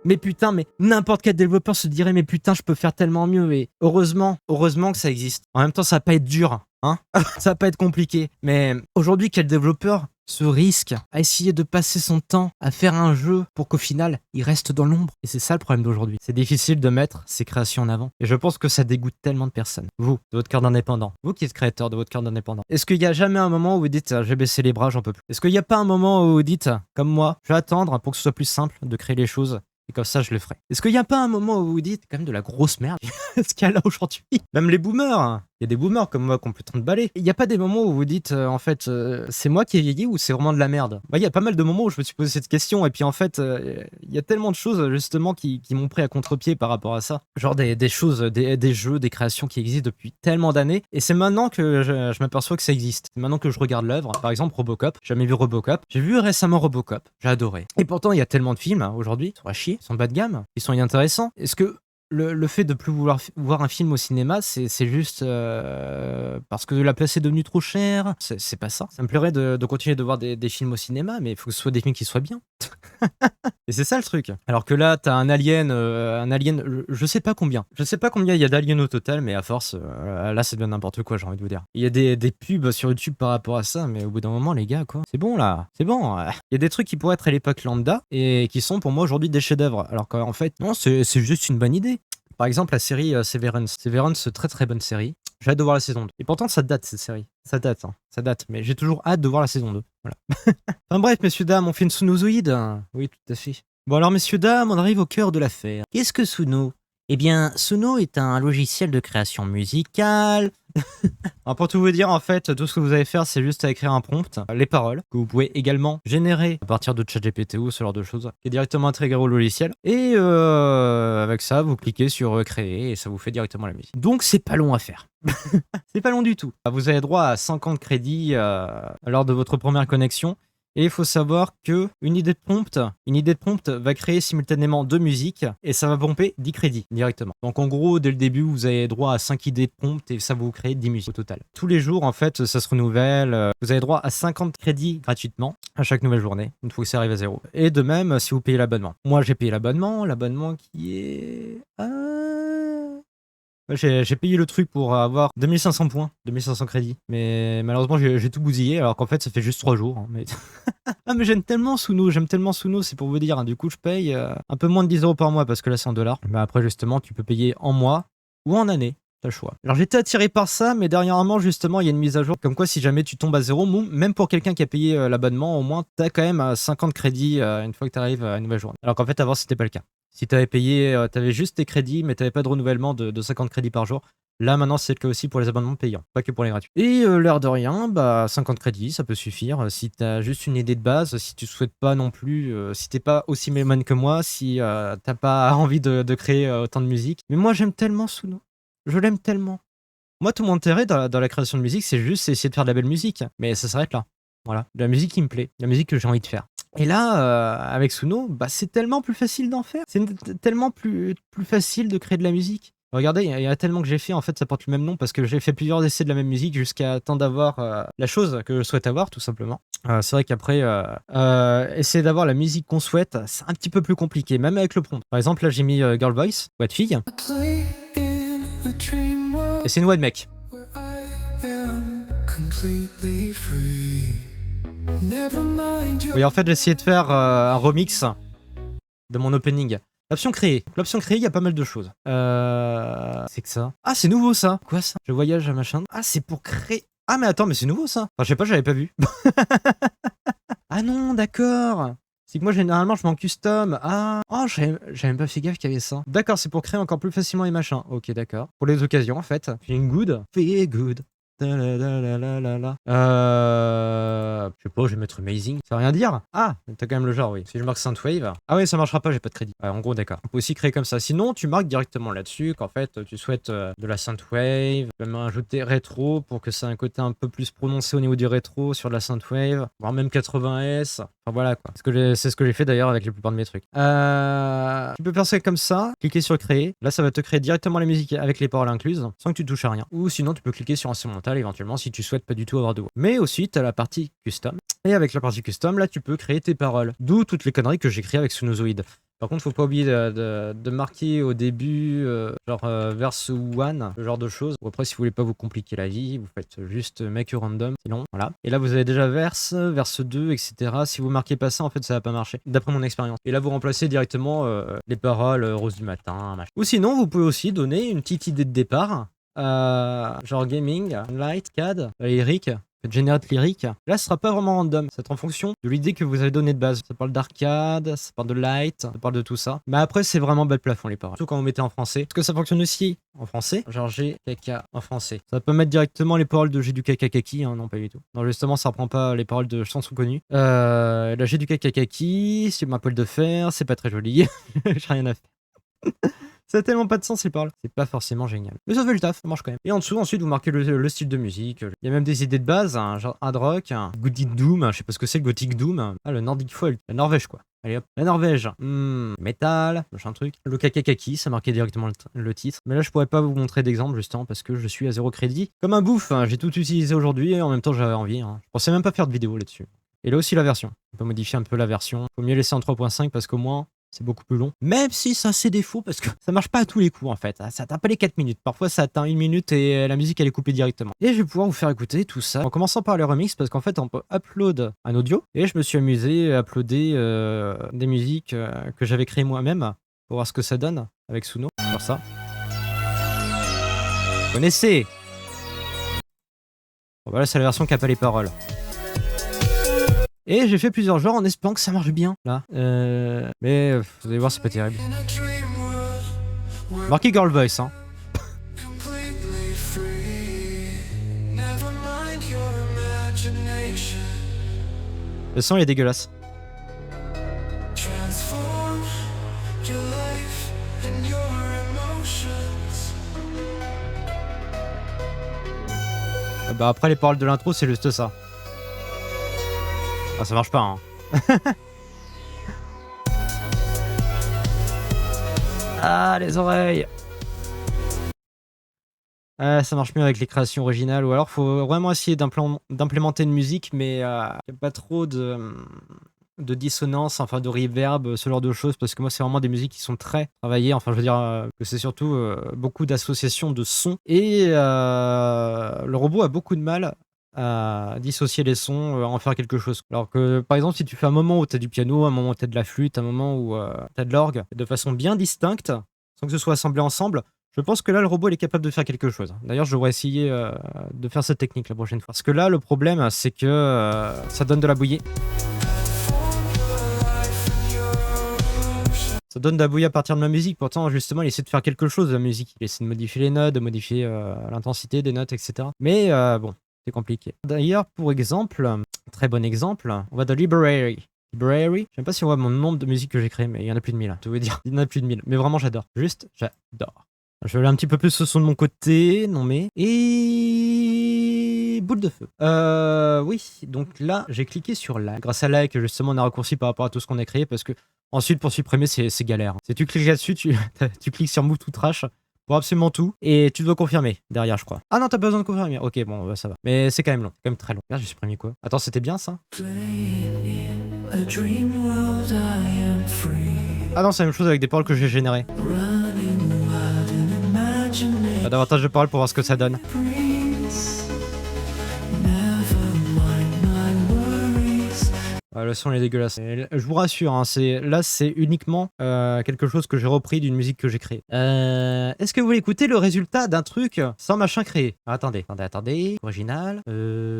Mais putain, mais n'importe quel développeur se dirait mais putain je peux faire tellement mieux. Et heureusement que ça existe. En même temps ça va pas être dur, hein. Ça va pas être compliqué. Mais aujourd'hui quel développeur se risque à essayer de passer son temps à faire un jeu pour qu'au final il reste dans l'ombre? Et c'est ça le problème d'aujourd'hui. C'est difficile de mettre ses créations en avant. Et je pense que ça dégoûte tellement de personnes. Vous, de votre cœur d'indépendant. Vous qui êtes créateur de votre cœur d'indépendant. Est-ce qu'il y a jamais un moment où vous dites je vais baisser les bras, j'en peux plus? Est-ce qu'il n'y a pas un moment où vous dites comme moi, je vais attendre pour que ce soit plus simple de créer les choses? Et comme ça, je le ferai. Est-ce qu'il n'y a pas un moment où vous dites quand même de la grosse merde ce qu'il y a là aujourd'hui? Même les boomers, hein. Il y a des boomers comme moi qui ont plus de 30 balais. Il n'y a pas des moments où vous dites en fait c'est moi qui ai vieilli ou c'est vraiment de la merde? Bah, il y a pas mal de moments où je me suis posé cette question et puis en fait il y a tellement de choses justement qui m'ont pris à contre-pied par rapport à ça. Genre des choses, des jeux, des créations qui existent depuis tellement d'années et c'est maintenant que je m'aperçois que ça existe. C'est maintenant que je regarde l'œuvre. Par exemple Robocop, j'ai jamais vu Robocop. J'ai vu récemment Robocop, j'ai adoré. Et pourtant il y a tellement de films aujourd'hui, ils sont à chier, ils sont bas de gamme, ils sont inintéressants. Est-ce que le fait de plus vouloir voir un film au cinéma, c'est juste parce que la place est devenue trop chère? C'est pas ça. Ça me plairait de continuer de voir des films au cinéma, mais il faut que ce soit des films qui soient bien. Et c'est ça le truc. Alors que là, t'as un alien, je sais pas combien. Je sais pas combien il y a d'aliens au total, mais à force, là, ça devient n'importe quoi, j'ai envie de vous dire. Il y a des pubs sur YouTube par rapport à ça, mais au bout d'un moment, les gars, quoi. C'est bon, là. C'est bon. Il y a des trucs qui pourraient être à l'époque lambda et qui sont pour moi aujourd'hui des chefs-d'œuvre. Alors qu'en fait, non, c'est juste une bonne idée. Par exemple, la série Severance. Severance, très très bonne série. J'ai hâte de voir la saison 2. Et pourtant, ça date cette série. Ça date. Mais j'ai toujours hâte de voir la saison 2. Voilà. Enfin bref, messieurs, dames, on fait une Sunozoïde. Oui, tout à fait. Bon alors, messieurs, dames, on arrive au cœur de l'affaire. Qu'est-ce que Suno? Eh bien, Suno est un logiciel de création musicale. Alors pour tout vous dire, en fait, tout ce que vous allez faire, c'est juste à écrire un prompt, les paroles, que vous pouvez également générer à partir de ChatGPT ou ce genre de choses, qui est directement intégré au logiciel. Et avec ça, vous cliquez sur créer et ça vous fait directement la musique. Donc c'est pas long à faire. C'est pas long du tout. Vous avez droit à 50 crédits lors de votre première connexion. Et il faut savoir que une idée de prompt va créer simultanément 2 musiques et ça va pomper 10 crédits directement. Donc en gros, dès le début, vous avez droit à 5 idées de prompt et ça va vous créer 10 musiques au total. Tous les jours, en fait, ça se renouvelle. Vous avez droit à 50 crédits gratuitement à chaque nouvelle journée, une fois que ça arrive à 0. Et de même, si vous payez l'abonnement. Moi, j'ai payé l'abonnement qui est... J'ai payé le truc pour avoir 2500 points, 2500 crédits. Mais malheureusement, j'ai tout bousillé, alors qu'en fait, ça fait juste 3 jours. Hein, mais... ah, mais j'aime tellement Suno, c'est pour vous dire. Hein. Du coup, je paye un peu moins de 10 € par mois, parce que là, c'est en dollars. Mais après, justement, tu peux payer en mois ou en année. T'as le choix. Alors, j'étais attiré par ça, mais dernièrement, justement, il y a une mise à jour. Comme quoi, si jamais tu tombes à 0, même pour quelqu'un qui a payé l'abonnement, au moins, t'as quand même 50 crédits une fois que t'arrives à une nouvelle journée. Alors qu'en fait, avant, c'était pas le cas. Si t'avais payé, t'avais juste tes crédits, mais t'avais pas de renouvellement de 50 crédits par jour. Là, maintenant, c'est le cas aussi pour les abonnements payants, pas que pour les gratuits. Et l'air de rien, 50 crédits, ça peut suffire. Si t'as juste une idée de base, si tu souhaites pas non plus, si t'es pas aussi mélomane que moi, si t'as pas envie de créer autant de musique. Mais moi, j'aime tellement Suno. Je l'aime tellement. Moi, tout mon intérêt dans la création de musique, c'est juste essayer de faire de la belle musique. Mais ça s'arrête là. Voilà. De la musique qui me plaît, de la musique que j'ai envie de faire. Et là, avec Suno, c'est tellement plus facile d'en faire. C'est tellement plus facile de créer de la musique. Regardez, il y a tellement que j'ai fait, en fait, ça porte le même nom parce que j'ai fait plusieurs essais de la même musique jusqu'à temps d'avoir la chose que je souhaite avoir, tout simplement. C'est vrai qu'après, essayer d'avoir la musique qu'on souhaite, c'est un petit peu plus compliqué, même avec le prompt. Par exemple, là, j'ai mis Girl Voice, voix de fille. Et c'est une voix de mec. Oui, en fait, j'ai essayé de faire un remix de mon opening. L'option créée. L'option créée, il y a pas mal de choses. C'est que ça. Ah, c'est nouveau ça. Quoi ça? Je voyage à machin. Ah, c'est pour créer. Ah, mais attends, mais c'est nouveau ça. Enfin, je sais pas, j'avais pas vu. Ah non, d'accord. C'est que moi, généralement, je mets en custom. Ah, oh, j'avais même pas fait gaffe qu'il y avait ça. D'accord, c'est pour créer encore plus facilement les machins. Ok, d'accord. Pour les occasions, en fait. Feeling good. Feel good. Je sais pas, je vais mettre Amazing. Ça veut rien dire? Ah, t'as quand même le genre, oui. Si je marque Synthwave. Ah oui, ça marchera pas, j'ai pas de crédit. En gros, d'accord. On peut aussi créer comme ça. Sinon, tu marques directement là-dessus qu'en fait, tu souhaites de la Synthwave. Tu peux même rajouter rétro pour que ça ait un côté un peu plus prononcé au niveau du rétro sur de la Synthwave. Voire même 80S. Enfin voilà quoi. C'est ce que j'ai fait d'ailleurs avec la plupart de mes trucs. Tu peux faire ça comme ça, cliquer sur créer. Là, ça va te créer directement la musique avec les paroles incluses, sans que tu touches à rien. Ou sinon, tu peux cliquer sur instrumental éventuellement si tu souhaites pas du tout avoir de voix. Mais aussi, tu as la partie custom. Et avec la partie custom, là, tu peux créer tes paroles. D'où toutes les conneries que j'ai créées avec Sunozoid. Par contre, faut pas oublier de marquer au début, verse 1, ce genre de choses. Ou après, si vous voulez pas vous compliquer la vie, vous faites juste make a random, c'est long, voilà. Et là, vous avez déjà verse 2, etc. Si vous marquez pas ça, en fait, ça va pas marcher, d'après mon expérience. Et là, vous remplacez directement les paroles rose du matin, machin. Ou sinon, vous pouvez aussi donner une petite idée de départ, genre gaming, light, CAD, lyrique. Generate lyrique. Là, ce sera pas vraiment random. C'est en fonction de l'idée que vous avez donnée de base. Ça parle d'arcade, ça parle de light, ça parle de tout ça. Mais après, c'est vraiment bas de plafond les paroles. Surtout quand vous mettez en français. Parce que ça fonctionne aussi en français. Genre j'ai caca en français. Ça peut mettre directement les paroles de j'ai du caca kaki. Hein, non, pas du tout. Non, justement, ça reprend pas les paroles de chansons connues. Là, j'ai du caca kaki. C'est ma poêle de fer. C'est pas très joli. J'ai rien à faire. Ça a tellement pas de sens les paroles. C'est pas forcément génial. Mais ça fait le taf, ça marche quand même. Et en dessous, ensuite, vous marquez le style de musique. Il y a même des idées de base, hein, genre hard rock, Gothic Doom, je sais pas ce que c'est le Gothic Doom. Ah, le Nordic Folk, la Norvège quoi. Allez hop, la Norvège. Métal, machin truc. Le kakakaki, ça marquait directement le titre. Mais là, je pourrais pas vous montrer d'exemple justement parce que je suis à 0 crédit. Comme un bouffe, hein, j'ai tout utilisé aujourd'hui et en même temps, j'avais envie. Hein. Je pensais même pas faire de vidéo là-dessus. Et là aussi, la version. On peut modifier un peu la version. Faut mieux laisser en 3.5 parce qu'au moins, c'est beaucoup plus long. Même si ça a ses défauts, parce que ça marche pas à tous les coups en fait. Ça atteint pas les 4 minutes. Parfois ça atteint 1 minute et la musique elle est coupée directement. Et je vais pouvoir vous faire écouter tout ça en commençant par le remix parce qu'en fait on peut upload un audio. Et je me suis amusé à uploader des musiques que j'avais créées moi-même pour voir ce que ça donne avec Suno. Voir ça. Vous connaissez. Bon, voilà, c'est la version qui a pas les paroles. Et j'ai fait plusieurs genres en espérant que ça marche bien, là. Mais vous allez voir, c'est pas terrible. Marqué Girl Voice, hein. Le son, il est dégueulasse. Bah après, les paroles de l'intro, c'est juste ça. Ah, ça marche pas, hein. Ah, les oreilles. Ça marche mieux avec les créations originales, ou alors faut vraiment essayer d'implémenter une musique, mais y a pas trop de dissonance, enfin de reverb, ce genre de choses, parce que moi c'est vraiment des musiques qui sont très travaillées, enfin je veux dire que c'est surtout beaucoup d'associations de sons, et le robot a beaucoup de mal à dissocier les sons, à en faire quelque chose. Alors que par exemple si tu fais un moment où t'as du piano, un moment où t'as de la flûte, un moment où t'as de l'orgue, de façon bien distincte, sans que ce soit assemblé ensemble, je pense que là, le robot, il est capable de faire quelque chose. D'ailleurs, je devrais essayer de faire cette technique la prochaine fois. Parce que là, le problème, c'est que ça donne de la bouillie. Ça donne de la bouillie à partir de ma musique. Pourtant, justement, il essaie de faire quelque chose de la musique. Il essaie de modifier les notes, de modifier l'intensité des notes, etc. Mais bon, c'est compliqué. D'ailleurs, pour exemple, très bon exemple, on va dans Library. Library, je sais pas si on voit mon nombre de musiques que j'ai créées, mais il y en a plus de 1000. Je veux dire, il y en a plus de 1000. Mais vraiment, j'adore. Juste, j'adore. Je vais aller un petit peu plus ce son de mon côté, non mais... Et... boule de feu. Oui, donc là, j'ai cliqué sur like. Grâce à like, justement, on a raccourci par rapport à tout ce qu'on a créé, parce que ensuite, pour supprimer, c'est galère. Si tu cliques là-dessus, tu cliques sur Move to Trash pour absolument tout, et tu dois confirmer derrière, je crois. Ah non, t'as pas besoin de confirmer. Ok, bon, bah, ça va. Mais c'est quand même long, quand même très long. Regarde, j'ai supprimé quoi? Attends, c'était bien ça? Ah non, c'est la même chose avec des paroles que j'ai générées. Davantage de paroles pour voir ce que ça donne. Le son est dégueulasse. Et je vous rassure, hein, là c'est uniquement quelque chose que j'ai repris d'une musique que j'ai créée. Est-ce que vous voulez écouter le résultat d'un truc sans machin créé? Attendez. Original.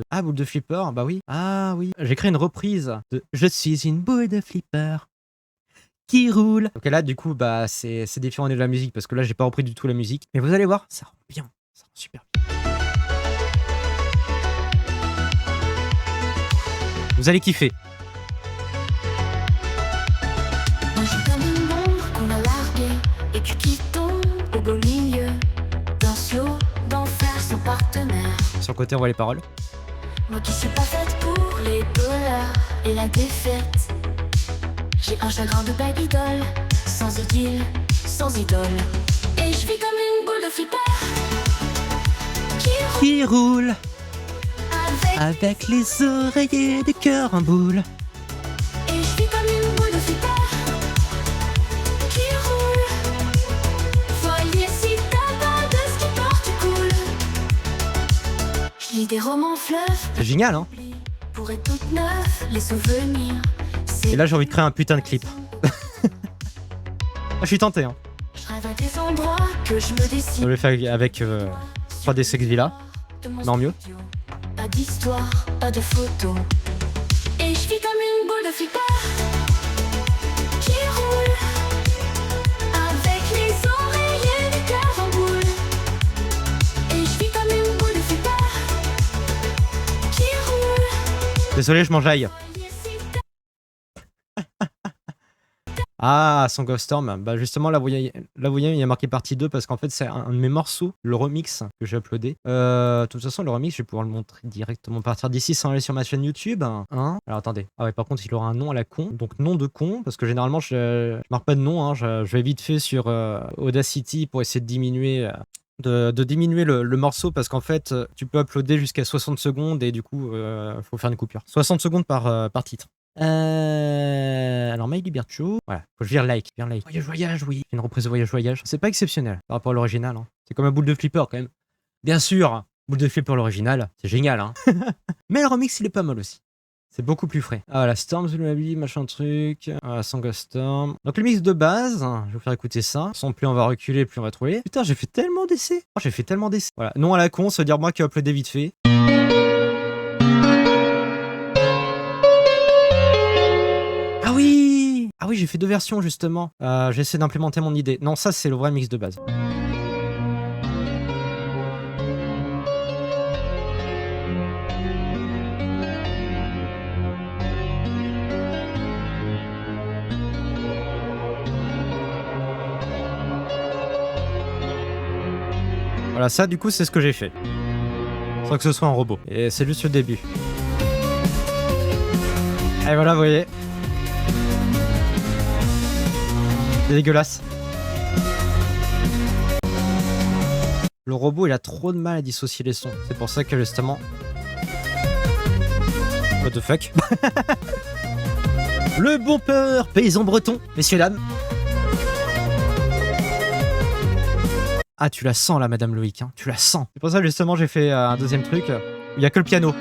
Ah, boule de flipper, bah oui. Ah oui. J'ai créé une reprise de Je suis une boule de flipper qui roule. Donc là, du coup, bah c'est différent de la musique, parce que là, j'ai pas repris du tout la musique. Mais vous allez voir, ça rend bien. Ça rend super bien. Vous allez kiffer. Moi, je suis comme une bombe qu'on a larguée et qui tombe au beau milieu d'un flot d'enfer sans partenaire. Sur le côté, on voit les paroles. Moi qui suis pas faite pour les dollars et la défaite. J'ai un chagrin de baby doll, sans idylle, sans idole. Et je vis comme une boule de flipper Qui roule avec. les oreillers de cœur en boule. Et je vis comme une boule de flipper qui roule. Voilier si t'as pas de ski porte cool. Je lis des romans fleuves. C'est génial, hein. Pour être toute neuve, les souvenirs. Et là, j'ai envie de créer un putain de clip. Je suis tenté, hein. Je rêve à des endroits que je me dessine. Je vais le faire avec 3D Sex Villa. Mais en mieux. Pas d'histoire, pas de photos. Et je vis comme une boule de flipper qui roule. Avec les oreillers du cœur en boule. Et je vis comme une boule de flipper qui roule. Désolé, je m'enjaille. Ah, Song of Storm. Bah justement, là vous voyez, il y a marqué partie 2 parce qu'en fait, c'est un de mes morceaux, le remix que j'ai uploadé. De toute façon, le remix, je vais pouvoir le montrer directement à partir d'ici sans aller sur ma chaîne YouTube. Hein. Alors attendez. Ah ouais, par contre, il aura un nom à la con. Donc nom de con, parce que généralement, je marque pas de nom. Hein. Je vais vite fait sur Audacity pour essayer de diminuer... diminuer le morceau, parce qu'en fait tu peux uploader jusqu'à 60 secondes et du coup faut faire une coupure. 60 secondes par titre. Alors My Libercho, voilà, faut que je vire like. Voyage, oui. Une reprise de Voyage. C'est pas exceptionnel par rapport à l'original. Hein. C'est comme un boule de flipper quand même. Bien sûr, boule de flipper l'original, c'est génial. Hein. Mais le remix il est pas mal aussi. C'est beaucoup plus frais. Ah voilà, Storm the Lobby, machin truc. Song of Storm. Donc le mix de base, je vais vous faire écouter ça. Sans plus on va reculer, plus on va trouver. Putain, j'ai fait tellement d'essais. Oh, j'ai fait tellement d'essais. Voilà, non à la con, ça veut dire moi qui ai uploadé vite fait. Ah oui, j'ai fait 2 versions justement. J'essaie d'implémenter mon idée. Non, ça c'est le vrai mix de base. Voilà, ça du coup c'est ce que j'ai fait. Sans que ce soit un robot. Et c'est juste le début. Et voilà, vous voyez. C'est dégueulasse. Le robot, il a trop de mal à dissocier les sons. C'est pour ça que justement... What the fuck. Le bon peur, paysan breton, messieurs, dames. Ah, tu la sens là, Madame Loïc, hein. Tu la sens. C'est pour ça justement j'ai fait un deuxième truc où il n'y a que le piano.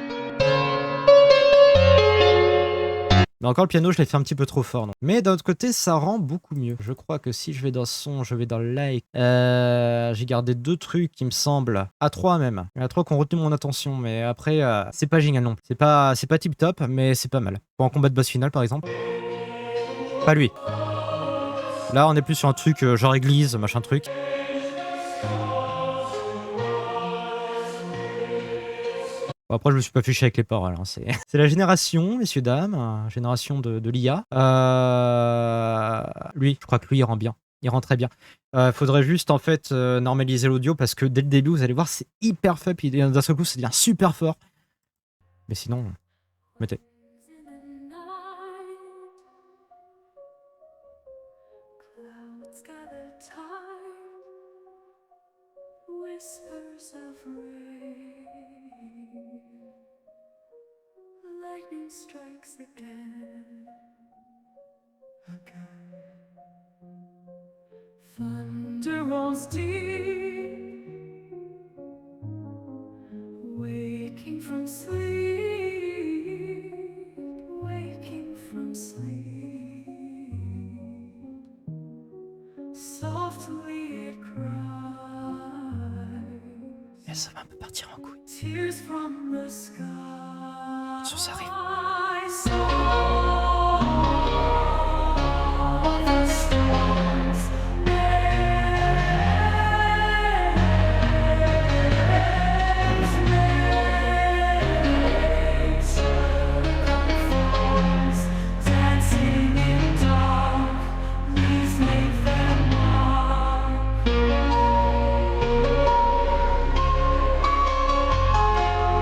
Mais encore le piano, je l'ai fait un petit peu trop fort. Non. Mais d'un autre côté, ça rend beaucoup mieux. Je crois que si je vais dans le son, je vais dans le like. J'ai gardé 2 trucs qui me semblent. À 3 même. Il y en a 3 qui ont retenu mon attention. Mais après, c'est pas génial non plus. C'est pas tip top, mais c'est pas mal. Pour un combat de boss final par exemple. Pas lui. Là, on est plus sur un truc genre église, machin truc. Bon, après, je me suis pas fiché avec les paroles. Hein. C'est la génération, messieurs, dames. Génération de l'IA. Lui, je crois que lui, il rend bien. Il rend très bien. Faudrait juste, en fait, normaliser l'audio parce que dès le début, vous allez voir, c'est hyper faible. Puis d'un seul coup, ça devient super fort. Mais sinon, mettez. Whispers of rain, lightning strikes again, thunder rolls deep, waking from sleep, waking from sleep, softly it cries. Ça va un peu partir en couille. Tears from the sky. Sur ça arrive.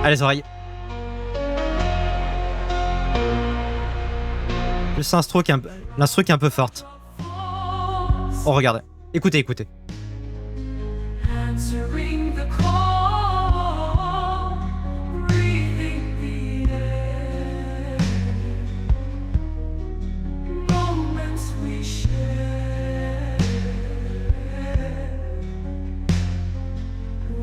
Ah, les oreilles. Juste l'instru qui est un peu forte. Oh, regardez. Écoutez, écoutez. Answering the call, breathing the air. Moments we share.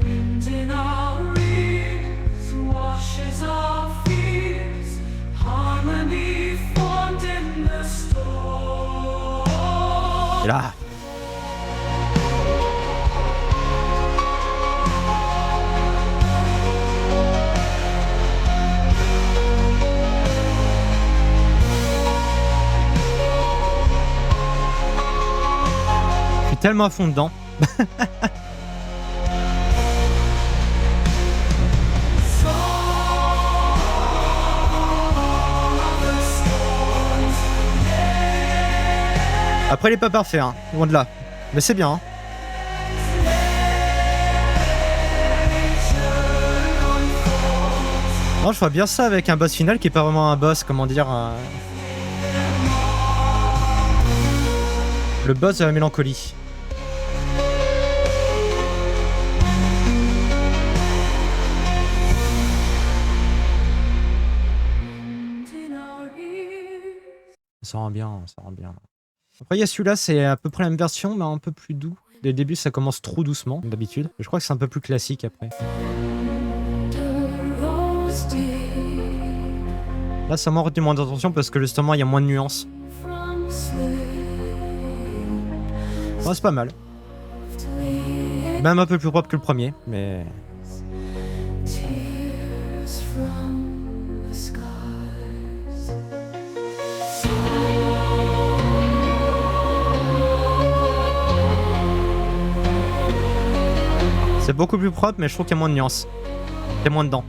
Wind in our ears washes our fears. Harmony formed in the storm. Et là. Je suis tellement à fond dedans. Après, il est pas parfait, hein. Loin de là. Mais c'est bien, hein. Non, je ferais bien ça avec un boss final qui est pas vraiment un boss, comment dire. Le boss de la mélancolie. Ça rend bien, ça rend bien. Après, il y a celui-là, c'est à peu près la même version, mais un peu plus doux. Dès le début, ça commence trop doucement, comme d'habitude. Je crois que c'est un peu plus classique après. Là, ça m'a retenu moins d'attention parce que justement, il y a moins de nuances. Ouais, c'est pas mal. Même un peu plus propre que le premier, mais... C'est beaucoup plus propre, mais je trouve qu'il y a moins de nuances. Il y a moins dedans.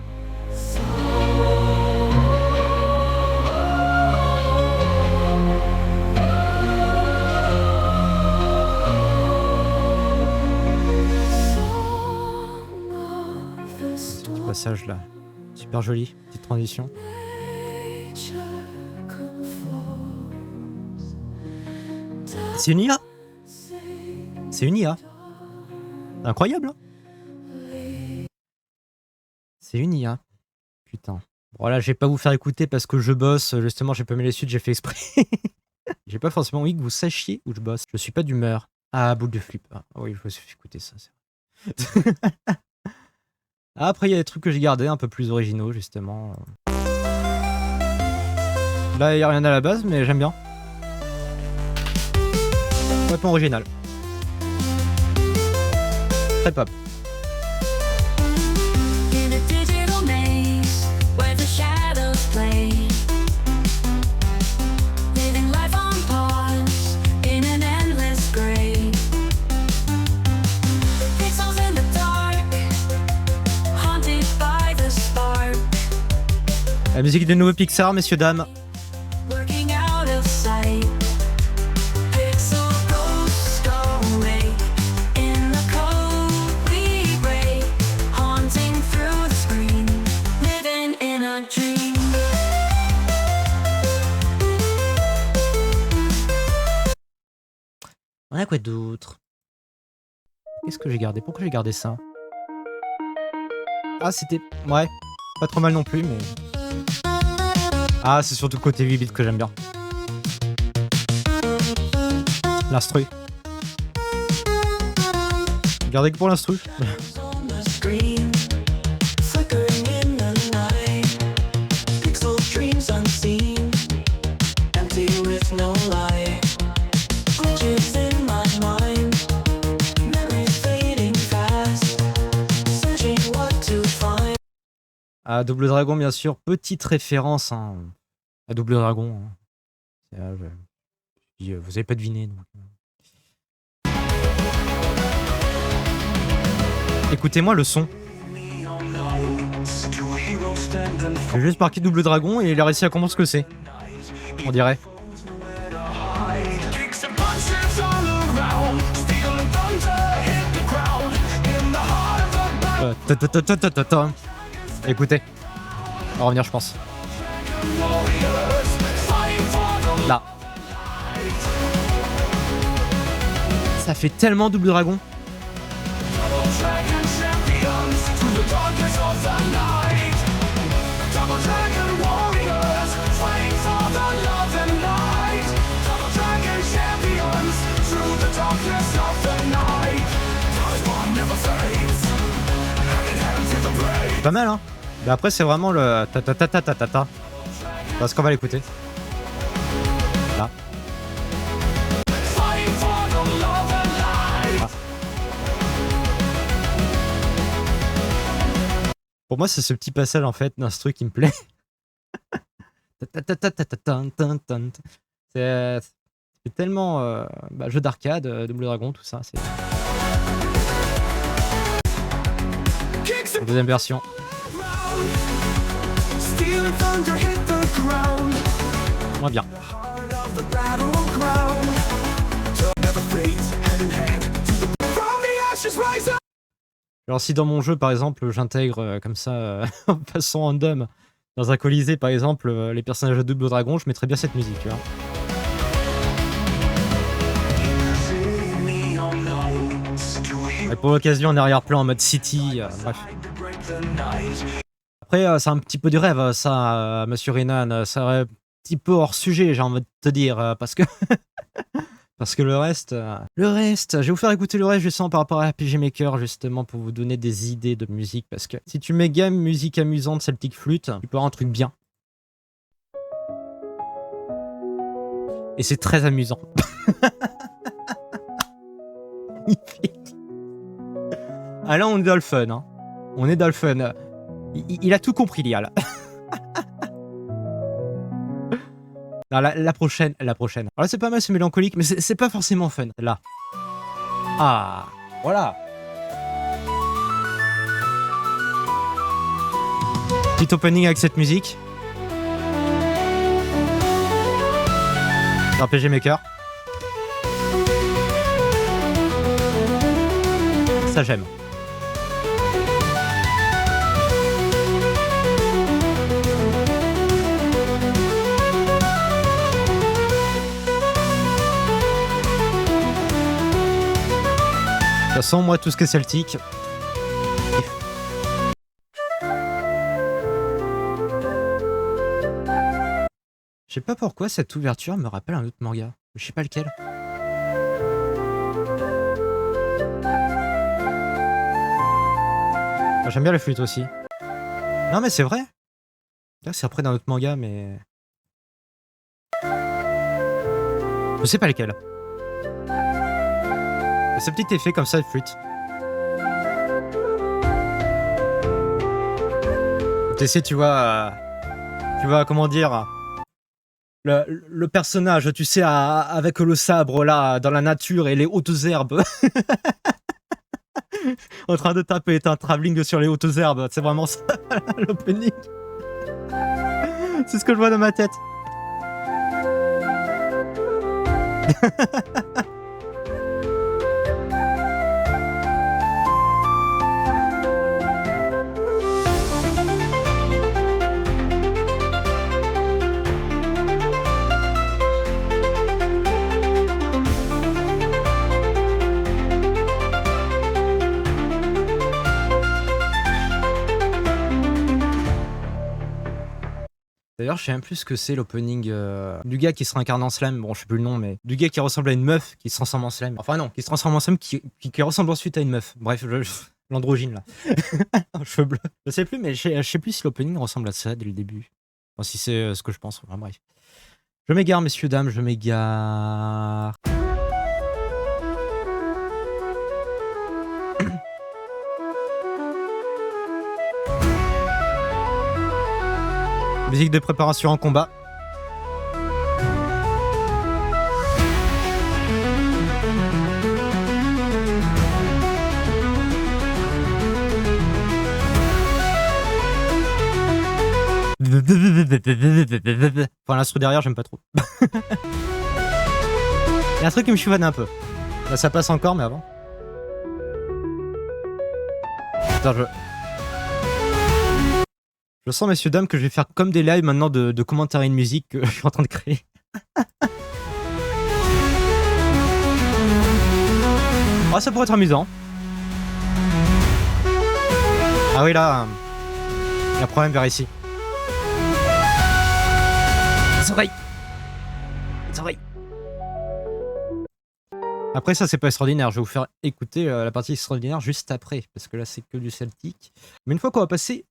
Ce passage là, super joli, petite transition. C'est une IA. C'est une IA. Incroyable, hein. C'est une IA. Putain. Bon là, je vais pas vous faire écouter parce que je bosse. Justement, j'ai pas mis les suites, j'ai fait exprès. J'ai pas forcément envie que vous sachiez où je bosse. Je suis pas d'humeur. Ah, boule de flip. Ah oui, je me suis fait écouter ça. Après, il y a des trucs que j'ai gardés un peu plus originaux, justement. Là, il n'y a rien à la base, mais j'aime bien. Complètement original. Très pop. In a digital maze where the shadows play, living life on pause in an endless gray. Pixels in the dark, haunted by the spark, La musique de nouveau Pixar, messieurs, dames. working out of sight. Pixel ghosts go away in the code we break, haunting through the screen, living in a dream. On a quoi d'autre? Qu'est-ce que j'ai gardé? Pourquoi j'ai gardé ça? Ah, c'était... Ouais, pas trop mal non plus, mais... Ah, c'est surtout le côté 8 bits que j'aime bien. L'instru. Gardez que pour l'instru. On the screen, flickering in the night. Pixel dreams unseen, empty with no light. Glitches in my mind, memories fading fast. Searching what to find. Ah, Double Dragon, bien sûr. Petite référence hein, à Double Dragon. Hein. Vous avez pas deviné. Donc. Écoutez-moi le son. J'ai juste marqué Double Dragon et il a réussi à comprendre ce que c'est. On dirait. Écoutez. On va revenir, je pense. Là. Ça fait tellement Double Dragon. Pas mal, hein. Mais après, c'est vraiment le ta ta ta ta ta ta ta. Parce qu'on va l'écouter. Là. Ah. Pour moi, c'est ce petit passage en fait d'instru qui me plaît. C'est tellement jeu d'arcade, Double Dragon, tout ça. C'est la deuxième version. Moins bien. Alors si dans mon jeu par exemple j'intègre comme ça en façon random dans un colisée par exemple les personnages de Double Dragon, je mettrais bien cette musique, tu vois. Et pour l'occasion en arrière-plan en mode city, bref. Après c'est un petit peu du rêve ça, monsieur Renan, ça aurait un petit peu hors sujet j'ai envie de te dire, parce que... Parce que le reste, je vais vous faire écouter le reste justement par rapport à RPG Maker, justement pour vous donner des idées de musique. Parce que si tu mets game, musique amusante, Celtic Flute, tu peux avoir un truc bien. Et c'est très amusant. Ah là, on est dans le fun. Hein. On est dans le fun. Il a tout compris, l'IA, là. Non, la prochaine. Alors là, c'est pas mal, c'est mélancolique, mais c'est pas forcément fun. Là. Ah, voilà. Petit opening avec cette musique. RPG Maker. Ça, j'aime. façon, moi, tout ce qui est celtique... Je sais pas pourquoi cette ouverture me rappelle un autre manga. Je sais pas lequel. J'aime bien la flûte aussi. Non mais c'est vrai. C'est après d'un autre manga mais... Je sais pas lequel. Ce petit effet comme ça de flûte. T'essaies, tu vois, comment dire, le personnage, tu sais, avec le sabre là, dans la nature et les hautes herbes, en train de taper un travelling sur les hautes herbes, c'est vraiment ça l'opening. C'est ce que je vois dans ma tête. D'ailleurs, je sais même plus ce que c'est l'opening du gars qui se réincarne en slime. Bon, je sais plus le nom, mais du gars qui ressemble à une meuf qui se transforme en slime. Enfin, non, qui se transforme en slime qui ressemble ensuite à une meuf. Bref, l'androgyne là. Cheveux bleus. Je sais plus, mais je sais plus si l'opening ressemble à ça dès le début. Enfin, si c'est ce que je pense. Enfin, bref. Je m'égare, messieurs, dames, je m'égare. Musique de préparation en combat. Enfin, l'instru derrière, j'aime pas trop. Il y a un truc qui me chiffonne un peu. Là, ça passe encore, mais avant. Putain, je sens, messieurs, dames, que je vais faire comme des lives maintenant de commentaires et de musique que je suis en train de créer. Oh, ça pourrait être amusant. Ah oui, là, il y a un problème vers ici. Les oreilles. Les oreilles. Après ça, c'est pas extraordinaire. Je vais vous faire écouter la partie extraordinaire juste après, parce que là, c'est que du celtique. Mais une fois qu'on va passer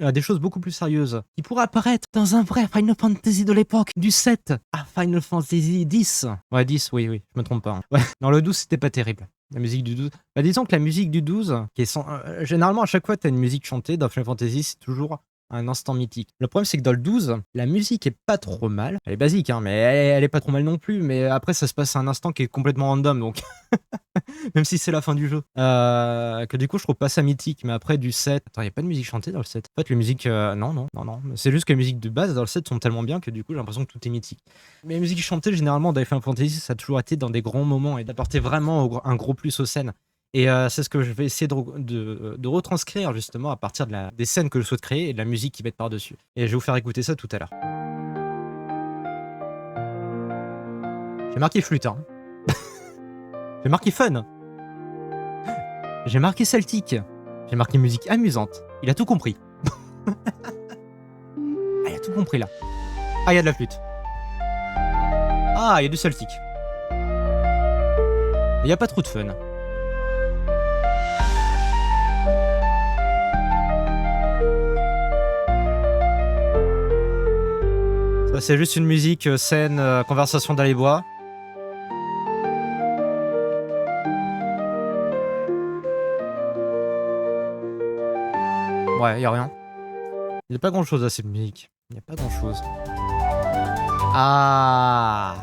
à des choses beaucoup plus sérieuses, qui pourraient apparaître dans un vrai Final Fantasy de l'époque, du 7 à Final Fantasy 10. Ouais, 10, oui, je me trompe pas. Hein. Ouais. Dans le 12, c'était pas terrible. La musique du 12. Bah, disons que la musique du 12, qui est généralement, à chaque fois, t'as une musique chantée dans Final Fantasy, c'est toujours un instant mythique. Le problème, c'est que dans le 12, la musique est pas trop mal. Elle est basique, hein, mais elle est pas trop mal non plus. Mais après, ça se passe à un instant qui est complètement random, donc... Même si c'est la fin du jeu. Que du coup, je trouve pas ça mythique. Mais après, du 7... Attends, y a pas de musique chantée dans le 7. En fait, les musiques... Non. C'est juste que les musiques de base dans le 7 sont tellement bien que du coup, j'ai l'impression que tout est mythique. Mais les musiques chantées, généralement, dans Final Fantasy, ça a toujours été dans des grands moments et d'apporter vraiment un gros plus aux scènes. Et c'est ce que je vais essayer de retranscrire justement à partir des scènes que je souhaite créer et de la musique qui va être par-dessus. Et je vais vous faire écouter ça tout à l'heure. J'ai marqué flûte, hein. J'ai marqué fun. J'ai marqué celtique. J'ai marqué musique amusante. Il a tout compris. Ah, il a tout compris là. Ah, il y a de la flûte. Ah, il y a du celtique. Il n'y a pas trop de fun. Ça, c'est juste une musique, scène, conversation dans les bois. Ouais, y a rien. Il n'y a pas grand chose à cette musique. Il n'y a pas grand chose. Ah!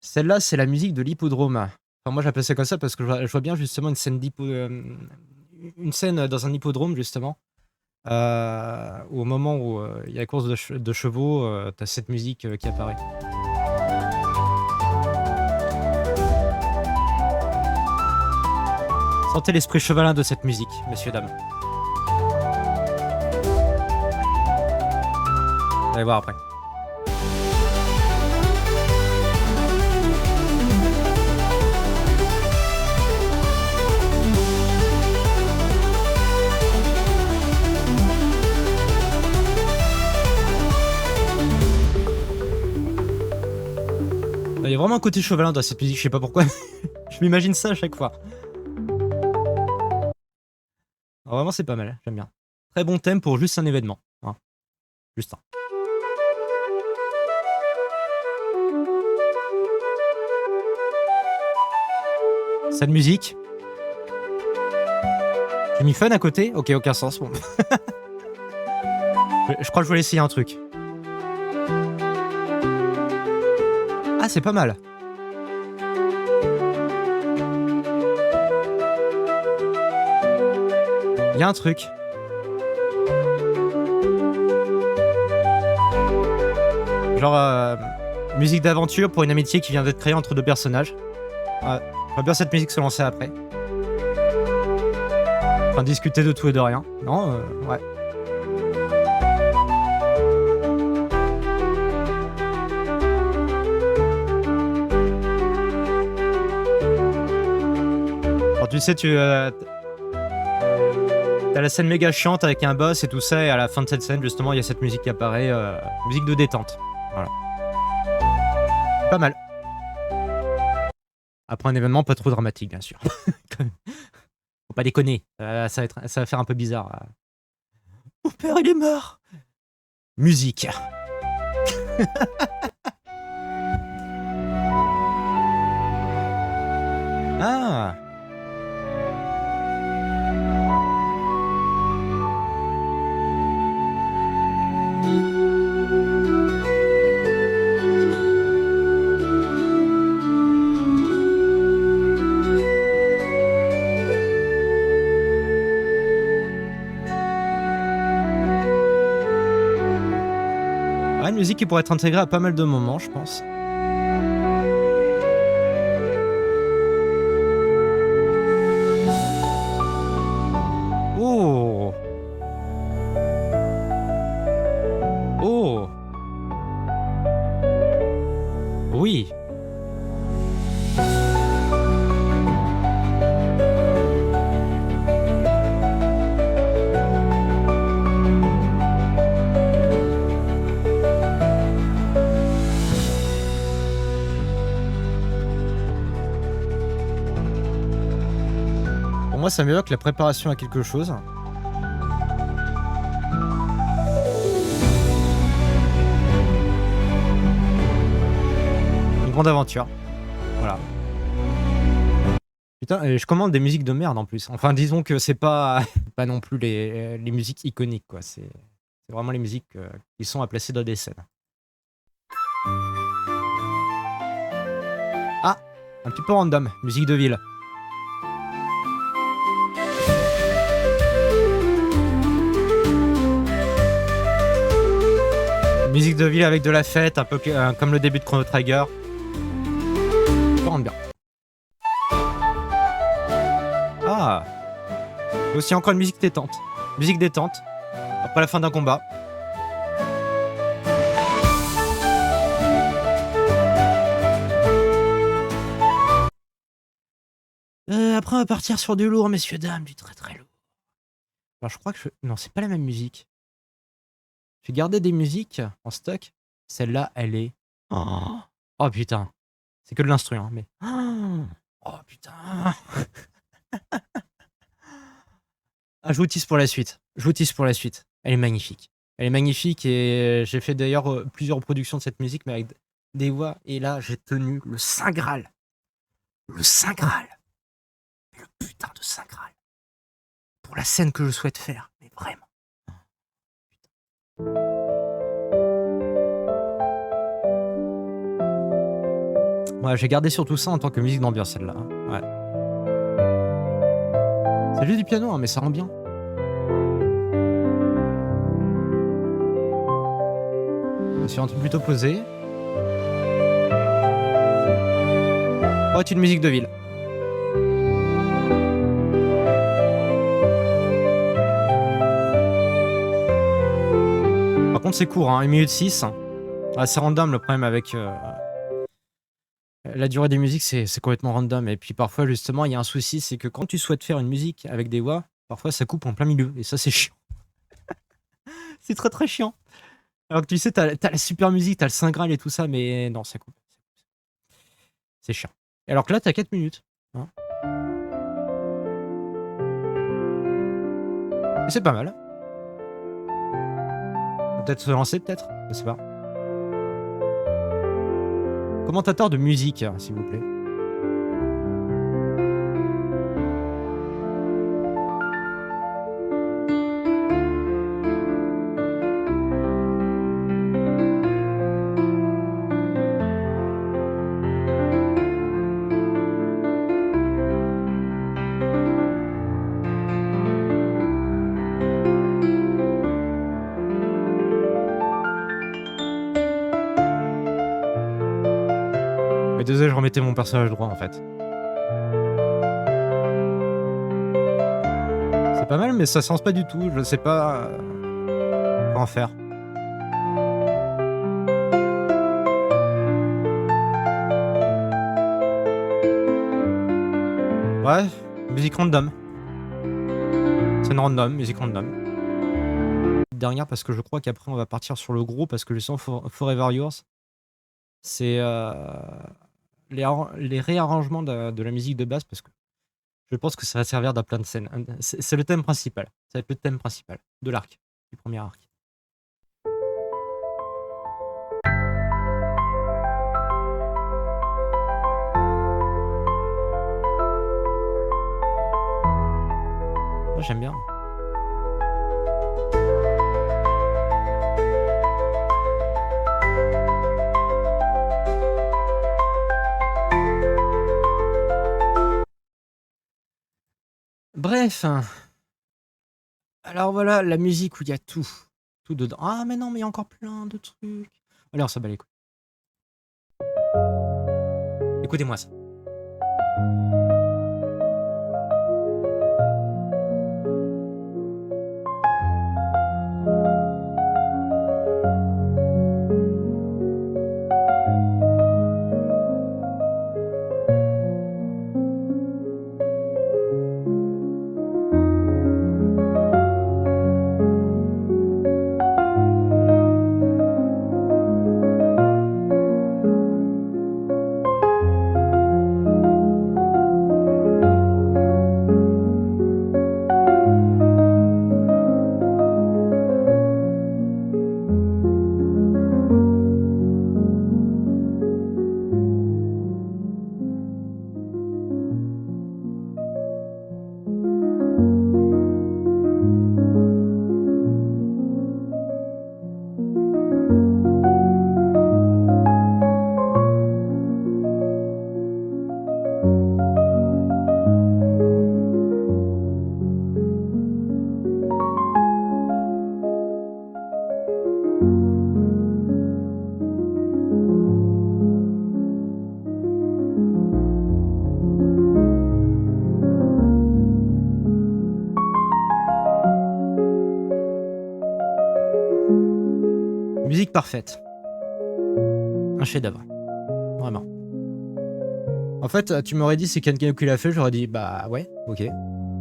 Celle-là, c'est la musique de l'hippodrome. Enfin, moi, j'appelle ça comme ça parce que je vois bien justement une scène dans un hippodrome, justement. Au moment où il y a la course de chevaux, t'as cette musique qui apparaît. Sentez l'esprit chevalin de cette musique, messieurs, dames. Vous allez voir après. vraiment un côté chevalin dans cette musique, je sais pas pourquoi. Je m'imagine ça à chaque fois. Alors vraiment c'est pas mal, j'aime bien. Très bon thème pour juste un événement. Hein. Juste un. Cette musique. J'ai mis fun à côté. Ok, aucun sens. Bon. Je crois que je voulais essayer un truc. Ah, c'est pas mal. Il y a un truc. Genre, musique d'aventure pour une amitié qui vient d'être créée entre deux personnages. J'aimerais bien cette musique se lancer après. Enfin, discuter de tout et de rien. Non, ouais. Alors, tu sais, t'as la scène méga chiante avec un boss et tout ça, et à la fin de cette scène, justement, il y a cette musique qui apparaît. Musique de détente. Voilà. Pas mal. Après un événement pas trop dramatique, bien sûr. Faut pas déconner. Ça va faire un peu bizarre. Mon père, il est mort. Musique. Ah. Une musique qui pourrait être intégrée à pas mal de moments, je pense. Oh. Oh. Oui. Pour moi, ça m'évoque la préparation à quelque chose. Une grande aventure. Voilà. Putain, et je commande des musiques de merde en plus. Enfin, disons que c'est pas non plus les musiques iconiques, quoi. C'est vraiment les musiques qui sont à placer dans des scènes. Ah, un petit peu random. Musique de ville. Musique de ville avec de la fête, un peu comme le début de Chrono Trigger. Ça rentre bien. Ah. Aussi encore une musique détente. Musique détente. Après la fin d'un combat. Après on va partir sur du lourd, messieurs dames, du très très lourd. Alors je crois que non, c'est pas la même musique. J'ai gardé des musiques en stock. Celle-là, elle est... Oh putain. C'est que de l'instru, hein, mais... Oh putain. Ah, je vous tease pour la suite. Je vous tease pour la suite. Elle est magnifique. Elle est magnifique et j'ai fait d'ailleurs plusieurs reproductions de cette musique, mais avec des voix. Et là, j'ai tenu le Saint Graal. Le Saint Graal. Le putain de Saint Graal. Pour la scène que je souhaite faire. Mais vraiment. Ouais, j'ai gardé surtout ça en tant que musique d'ambiance, celle-là. Ouais. C'est juste du piano, hein, mais ça rend bien. Sur un truc plutôt posé. Oh, c'est une musique de ville. Par contre, c'est court, hein, 1 minute 6. Ah, c'est random le problème avec la durée des musiques, c'est complètement random. Et puis parfois, justement, il y a un souci, c'est que quand tu souhaites faire une musique avec des voix, parfois ça coupe en plein milieu. Et ça, c'est chiant. C'est très très chiant. Alors que tu sais, t'as la super musique, t'as le Saint Graal et tout ça, mais non, ça coupe. C'est chiant. Et alors que là, t'as 4 minutes. Hein. Et c'est pas mal. Peut-être se lancer, peut-être. Je sais pas. Commentateur de musique, s'il vous plaît. Mais désolé, je remettais mon personnage droit en fait. C'est pas mal, mais ça sens pas du tout. Je sais pas comment faire. Ouais, musique random. Scène random, musique random. Dernière parce que je crois qu'après on va partir sur le gros parce que le son Forever Yours, c'est les réarrangements de la musique de base parce que je pense que ça va servir dans plein de scènes. C'est le thème principal. Ça va être le thème principal de l'arc, du premier arc. Moi j'aime bien. Bref. Alors voilà, la musique où il y a tout. Tout dedans. Ah mais non, mais il y a encore plein de trucs. Allez, on s'en bat les couilles. Écoutez-moi ça. Musique parfaite. Un chef-d'œuvre. Vraiment. En fait, tu m'aurais dit c'est quelqu'un qui l'a fait, j'aurais dit bah ouais, ok.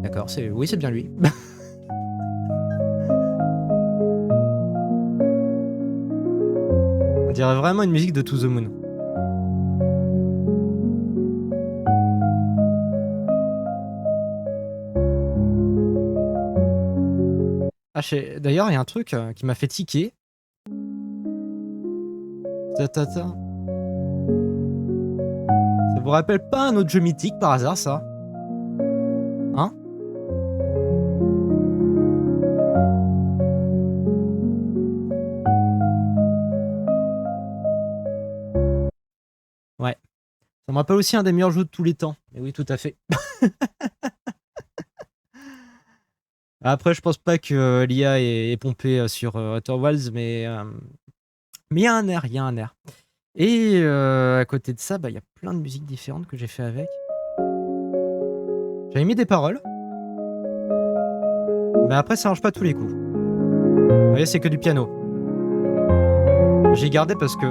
D'accord, oui, c'est bien lui. On dirait vraiment une musique de To The Moon. Ah, d'ailleurs, il y a un truc qui m'a fait tiquer. Ça vous rappelle pas un autre jeu mythique par hasard, ça? Hein? Ouais. Ça me rappelle aussi un des meilleurs jeux de tous les temps. Et oui, tout à fait. Après, je pense pas que l'IA est pompée sur Outer Wilds, mais il y a un air, il y a un air. Et à côté de ça, bah, y a plein de musiques différentes que j'ai fait avec. J'avais mis des paroles. Mais après, ça marche pas tous les coups. Vous voyez, c'est que du piano. J'ai gardé parce que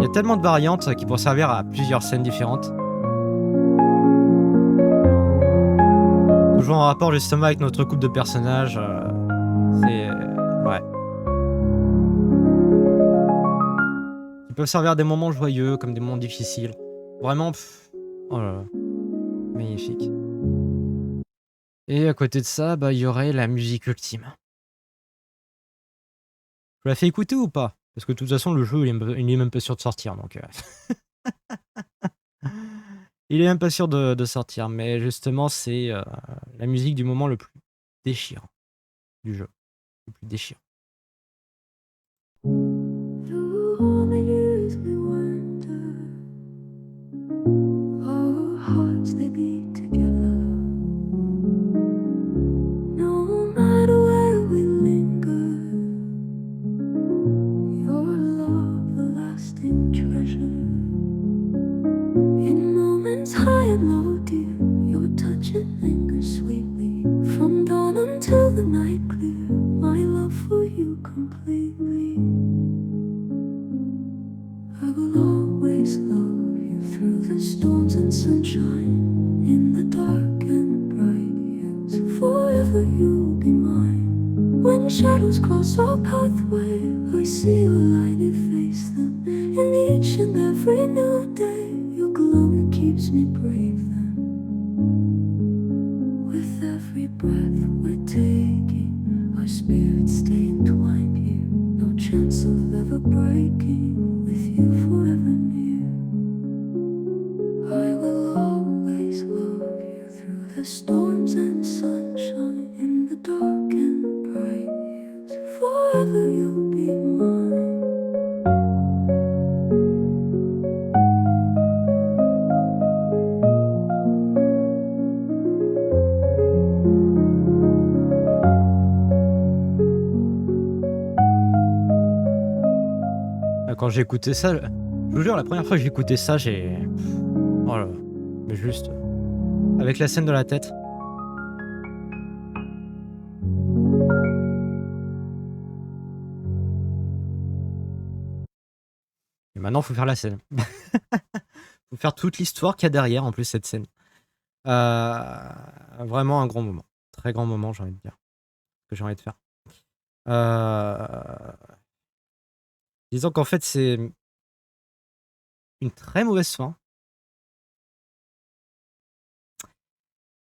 il y a tellement de variantes qui pourraient servir à plusieurs scènes différentes. Toujours en rapport justement avec notre couple de personnages. C'est... ouais. Ils peuvent servir à des moments joyeux comme des moments difficiles. Vraiment, oh là là, magnifique. Et à côté de ça, bah, il y aurait la musique ultime. Je la fais écouter ou pas? Parce que de toute façon, le jeu, il est même pas sûr de sortir, donc il est même pas sûr de sortir, mais justement, c'est, la musique du moment le plus déchirant du jeu, le plus déchirant. Through all the years we wonder, our hearts they beat together. No matter where we linger, your love a lasting treasure. In moments high and low, dear, your touch it lingers sweetly. From dawn until the night clear, my love for you completely. I will always love you through the storms and sunshine, in the dark and bright years. Forever you'll be mine. When shadows cross our pathway, I see your lighted face. Then in each and every new day, your glow keeps me brave. Then with every breath we're taking, our spirits stay entwined here. No chance of ever breaking. With you forever near, I will always love you through the storms and sunshine, in the dark and bright years. Forever you'll be mine. Quand j'ai écouté ça, je vous jure, la première fois que j'ai écouté ça, j'ai... Oh là là, mais juste... Avec la scène dans la tête. Et maintenant, faut faire la scène. Faut faire toute l'histoire qu'il y a derrière, en plus, cette scène. Vraiment un grand moment. Très grand moment, j'ai envie de dire. Que j'ai envie de faire. Disons qu'en fait, c'est une très mauvaise fin.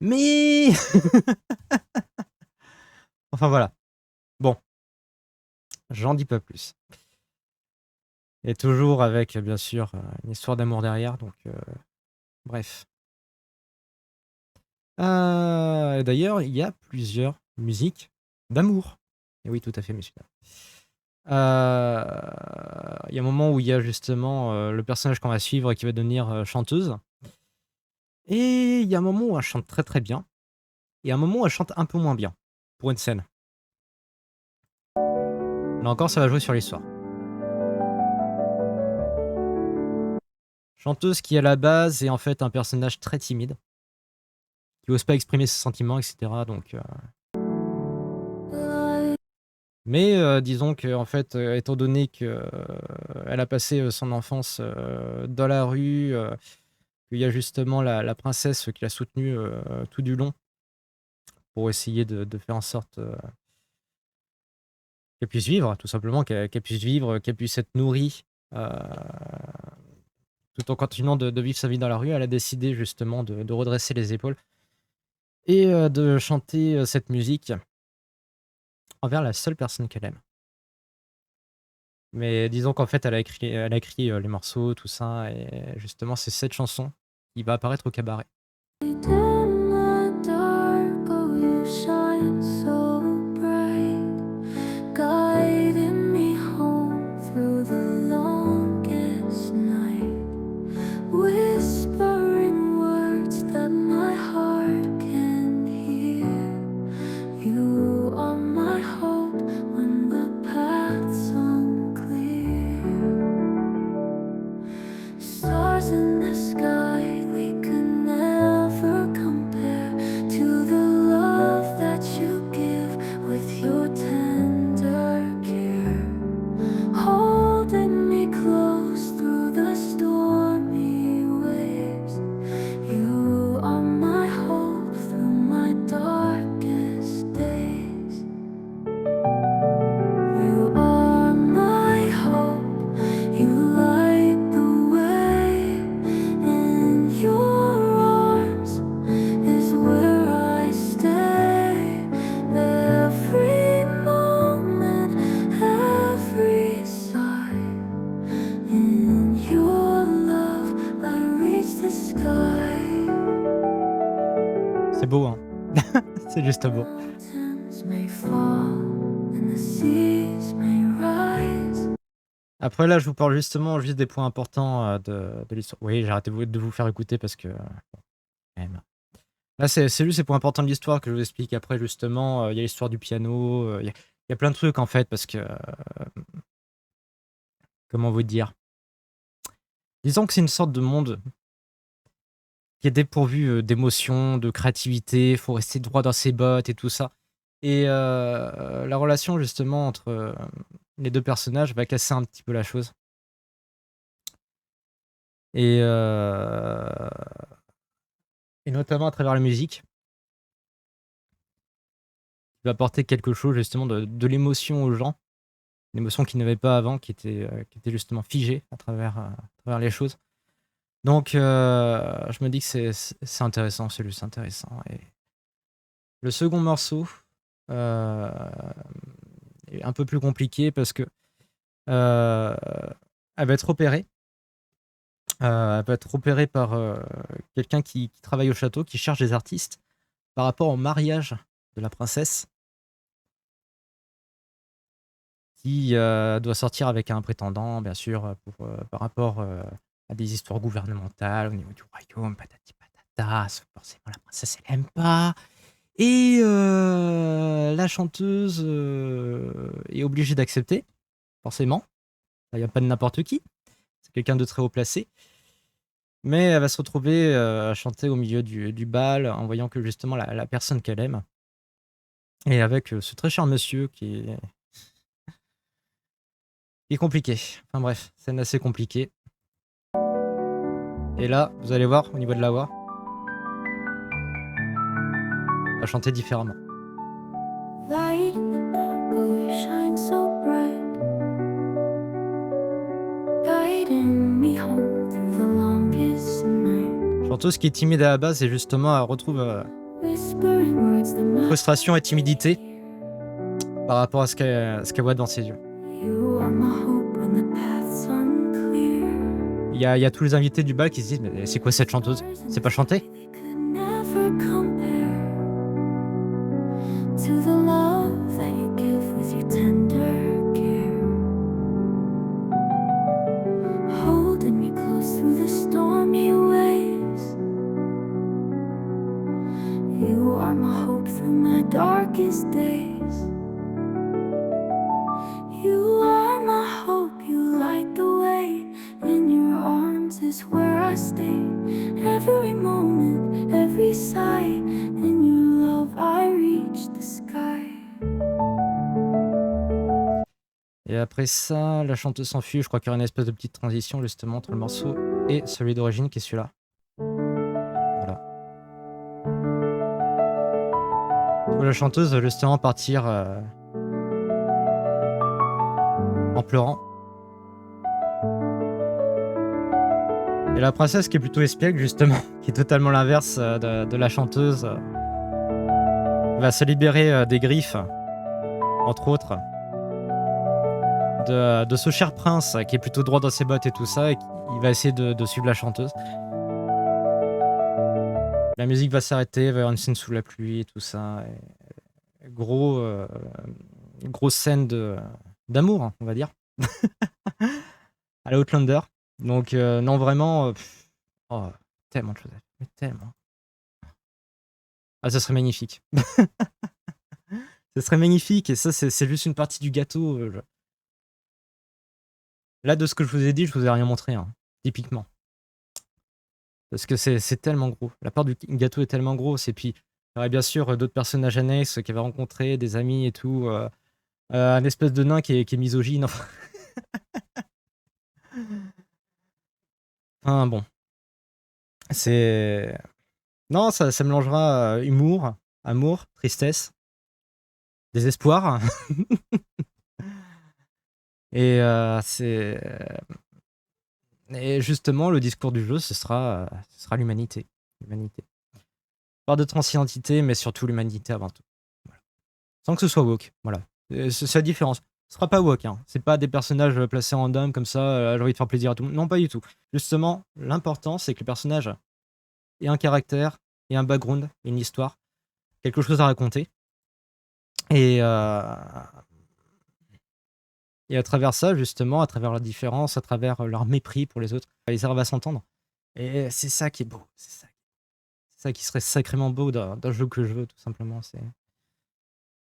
Mais... Enfin voilà. Bon. J'en dis pas plus. Et toujours avec, bien sûr, une histoire d'amour derrière, donc bref. D'ailleurs, il y a plusieurs musiques d'amour. Et oui, tout à fait, messieurs. Il y a un moment où il y a justement le personnage qu'on va suivre qui va devenir chanteuse. Et il y a un moment où elle chante très très bien. Et un moment où elle chante un peu moins bien. Pour une scène. Là encore, ça va jouer sur l'histoire. Chanteuse qui à la base est en fait un personnage très timide. Qui n'ose pas exprimer ses sentiments, etc. Donc... Mais disons que en fait, étant donné que elle a passé son enfance dans la rue, qu'il y a justement la princesse qui l'a soutenue tout du long pour essayer de faire en sorte qu'elle puisse vivre, tout simplement, qu'elle puisse vivre, qu'elle puisse être nourrie tout en continuant de vivre sa vie dans la rue, elle a décidé justement de redresser les épaules et de chanter cette musique envers la seule personne qu'elle aime. Mais disons qu'en fait, elle a écrit les morceaux, tout ça, et justement, c'est cette chanson qui va apparaître au cabaret. In the dark, oh, you shine so bright, guiding me home through the longest night, whispering words that my heart can hear. You are my hope when the path's unclear. Stars in the sky, we could never come the sky. C'est beau, hein. C'est juste beau. Mountains may fall and the seas may rise. Après là, je vous parle justement juste des points importants de l'histoire. Oui, j'ai arrêté de vous faire écouter parce que... bon, quand même. Là, c'est juste ces points importants de l'histoire que je vous explique. Après, justement, il y a l'histoire du piano. Il y a plein de trucs, en fait, parce que... comment vous dire? Disons que c'est une sorte de monde qui est dépourvu d'émotions, de créativité. Il faut rester droit dans ses bottes et tout ça. Et la relation, justement, entre les deux personnages va casser un petit peu la chose. Et, et notamment à travers la musique, qui va apporter quelque chose, justement, de l'émotion aux gens. Une émotion qu'ils n'avaient pas avant, qui était justement figée à travers les choses. Donc, je me dis que c'est intéressant, c'est juste intéressant. Et le second morceau est un peu plus compliqué parce que elle va être opérée. Elle va être opérée par quelqu'un qui travaille au château, qui cherche des artistes par rapport au mariage de la princesse, qui doit sortir avec un prétendant, bien sûr, par rapport à des histoires gouvernementales au niveau du royaume, patati patata. Sauf que forcément, la princesse, elle aime pas. Et la chanteuse est obligée d'accepter, forcément. Il n'y a pas de n'importe qui. C'est quelqu'un de très haut placé. Mais elle va se retrouver à chanter au milieu du bal en voyant que justement la personne qu'elle aime. Et avec ce très cher monsieur qui est compliqué. Enfin bref, scène assez compliquée. Et là, vous allez voir au niveau de la voix, elle va chanter différemment. Light in the dark, oh, you shine so bright, guiding me home through the longest night. Chanteuse qui est timide à la base et justement elle retrouve Whispering words that my frustration et timidité par rapport à ce qu'elle voit dans ses yeux. You are my hope when the path's unclear. Il y a tous les invités du bal qui se disent mais c'est quoi cette chanteuse? C'est pas chanter? They could never compare to the love that you give with your tender care. Holding me close through the stormy waves. You are my hope through my darkest days. You are my hope, you light the way. In your arms is where I stay. Every moment, every sigh. In your love I reach the sky. Et après ça, la chanteuse s'enfuit. Je crois qu'il y aura une espèce de petite transition justement entre le morceau et celui d'origine qui est celui-là. Voilà. Je vois la chanteuse justement partir en pleurant. Et la princesse qui est plutôt espiègle justement, qui est totalement l'inverse de la chanteuse, va se libérer des griffes, entre autres, de ce cher prince qui est plutôt droit dans ses bottes et tout ça, et il va essayer de suivre la chanteuse. La musique va s'arrêter, il va y avoir une scène sous la pluie et tout ça. Et grosse scène d'amour, hein, on va dire, à la Outlander. Donc non, vraiment, oh, tellement de choses à faire, mais tellement. Ah, ça serait magnifique. Ça serait magnifique, et ça, c'est juste une partie du gâteau. Là, de ce que je vous ai dit, je vous ai rien montré, hein, typiquement. Parce que c'est tellement gros. La part du gâteau est tellement grosse, et puis il y aurait bien sûr d'autres personnages annexes qu'elle va rencontrer, des amis et tout. Un espèce de nain qui est misogyne. Enfin, enfin, bon. C'est. Non, ça mélangera humour, amour, tristesse, désespoir. Et et justement, le discours du jeu, ce sera l'humanité. L'humanité. Pas de transidentité, mais surtout l'humanité avant tout. Voilà. Sans que ce soit woke. Voilà. C'est la différence. Ce sera pas woke, hein. C'est pas des personnages placés random comme ça, j'ai envie de faire plaisir à tout le monde. Non, pas du tout. Justement, l'important, c'est que le personnage ait un caractère, ait un background, ait une histoire, quelque chose à raconter. Et, et à travers ça, justement, à travers la différence, à travers leur mépris pour les autres, ils arrivent à s'entendre. Et c'est ça qui est beau. C'est ça qui serait sacrément beau d'un jeu que je veux, tout simplement. C'est...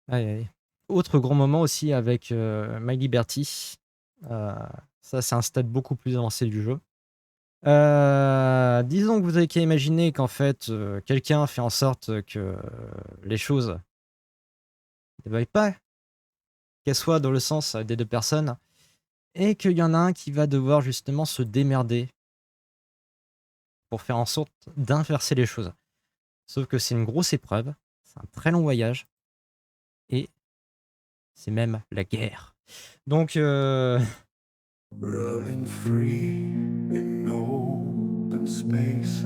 Aïe, aïe. Autre grand moment aussi avec My Liberty. Ça, c'est un stade beaucoup plus avancé du jeu. Disons que vous avez qu'à imaginer qu'en fait, quelqu'un fait en sorte que les choses ne vaillent pas, qu'elles soient dans le sens des deux personnes, et qu'il y en a un qui va devoir justement se démerder pour faire en sorte d'inverser les choses. Sauf que c'est une grosse épreuve, c'est un très long voyage, et c'est même la guerre. Donc, Running free in open spaces.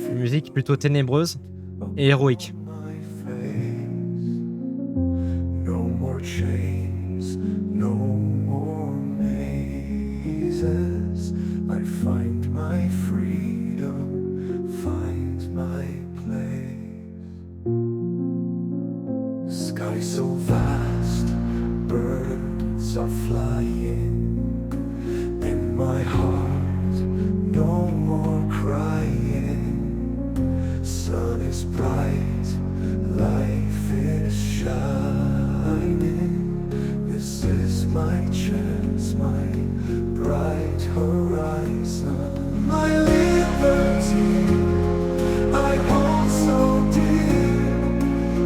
une musique plutôt ténébreuse et héroïque. My face. No more chains, no more mazes. I find my freedom, find my place. Sky so vast, birds are flying. In my heart, no more crying. Sun is bright, life is shining. This is my chance, my bright horizon. My liberty, I hold so dear.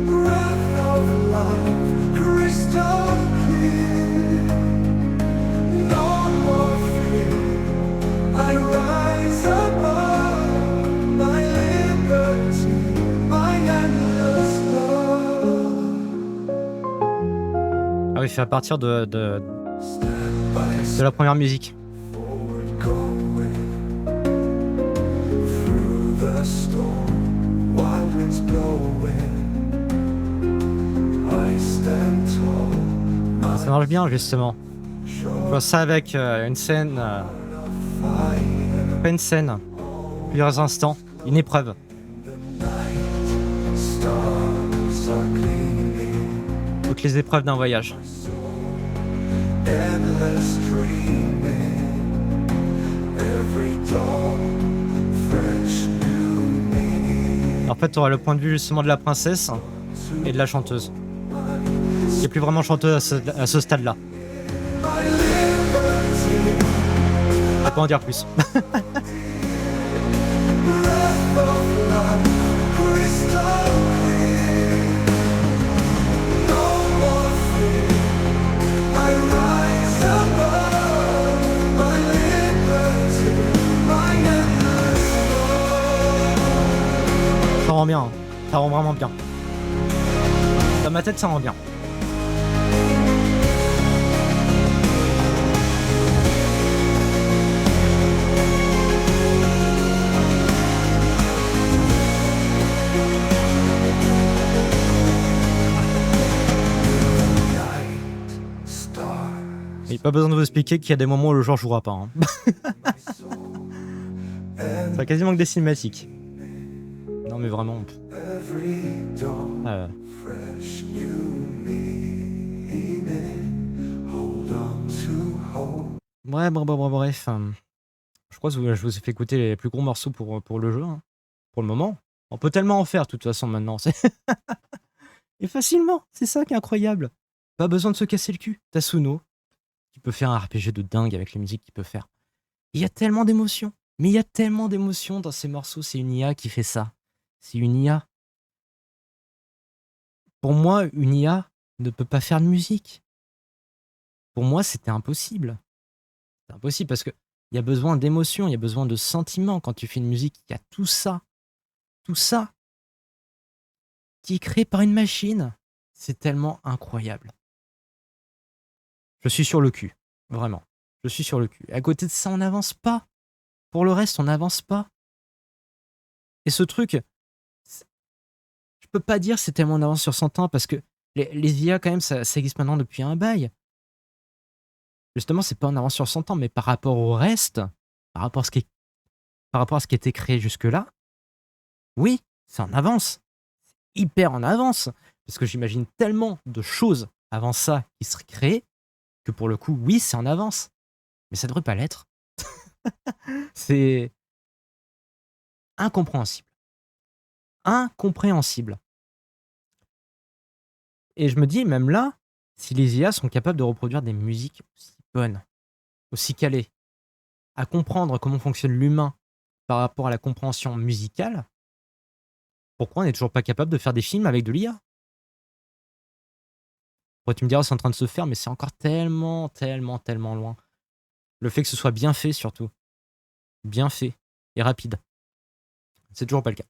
Breath of life, crystal clear. No more fear, I rise above. My liberty, my endless love. Ah oui, fait à partir de Step by la première musique. forward going through the storm, wild winds blowing. I stand tall, Ça marche bien, justement. Je sure vois ça avec une scène, fire. pas une scène, plusieurs instants, une épreuve. The night stars are gleaming, Toutes les épreuves d'un voyage. endless dreaming. Every dawn, fresh new meaning. En fait, tu auras le point de vue justement de la princesse et de la chanteuse. Qui est plus vraiment chanteuse à ce stade-là. My liberty, Je peux pas en dire plus. breath of life, crystal clear. No more fear, I rise above. My liberty, my endless love. Ça rend bien, hein. Ça rend vraiment bien. Dans ma tête, ça rend bien. Night stars, Il n'y a pas besoin de vous expliquer qu'il y a des moments où le joueur jouera pas. Hein. my soul, and Ça a quasiment que des cinématiques. Non mais vraiment. every dawn. Fresh new meaning. Hold on to hope. Bref. Je crois que je vous ai fait écouter les plus gros morceaux pour le jeu. Hein. Pour le moment. On peut tellement en faire de toute façon maintenant. Et facilement. C'est ça qui est incroyable. Pas besoin de se casser le cul. T'as Suno qui peut faire un RPG de dingue avec les musiques qu'il peut faire. Il y a tellement d'émotions. Mais il y a tellement d'émotions dans ces morceaux. C'est une IA qui fait ça. C'est une IA. Pour moi, une IA ne peut pas faire de musique. Pour moi, c'était impossible. C'est impossible parce que il y a besoin d'émotions, il y a besoin de sentiments. Quand tu fais une musique, il y a tout ça qui est créé par une machine. C'est tellement incroyable. Je suis sur le cul, vraiment. Je suis sur le cul. À côté de ça, on n'avance pas. Pour le reste, on n'avance pas. Et ce truc, je peux pas dire c'est tellement en avance sur 100 ans parce que Les IA, quand même, ça existe maintenant depuis un bail. Justement, c'est pas en avance sur son temps, mais par rapport au reste, par rapport à ce qui, par rapport à ce qui a été créé jusque-là, oui, c'est en avance. Hyper en avance. Parce que j'imagine tellement de choses avant ça qui seraient créées que pour le coup, oui, c'est en avance. Mais ça devrait pas l'être. C'est incompréhensible. Incompréhensible. Et je me dis, même là, si les IA sont capables de reproduire des musiques aussi bonnes, aussi calées, à comprendre comment fonctionne l'humain par rapport à la compréhension musicale, pourquoi on n'est toujours pas capable de faire des films avec de l'IA? Après, tu me diras, c'est en train de se faire, mais c'est encore tellement, tellement, tellement loin. Le fait que ce soit bien fait, surtout. Bien fait et rapide. C'est toujours pas le cas.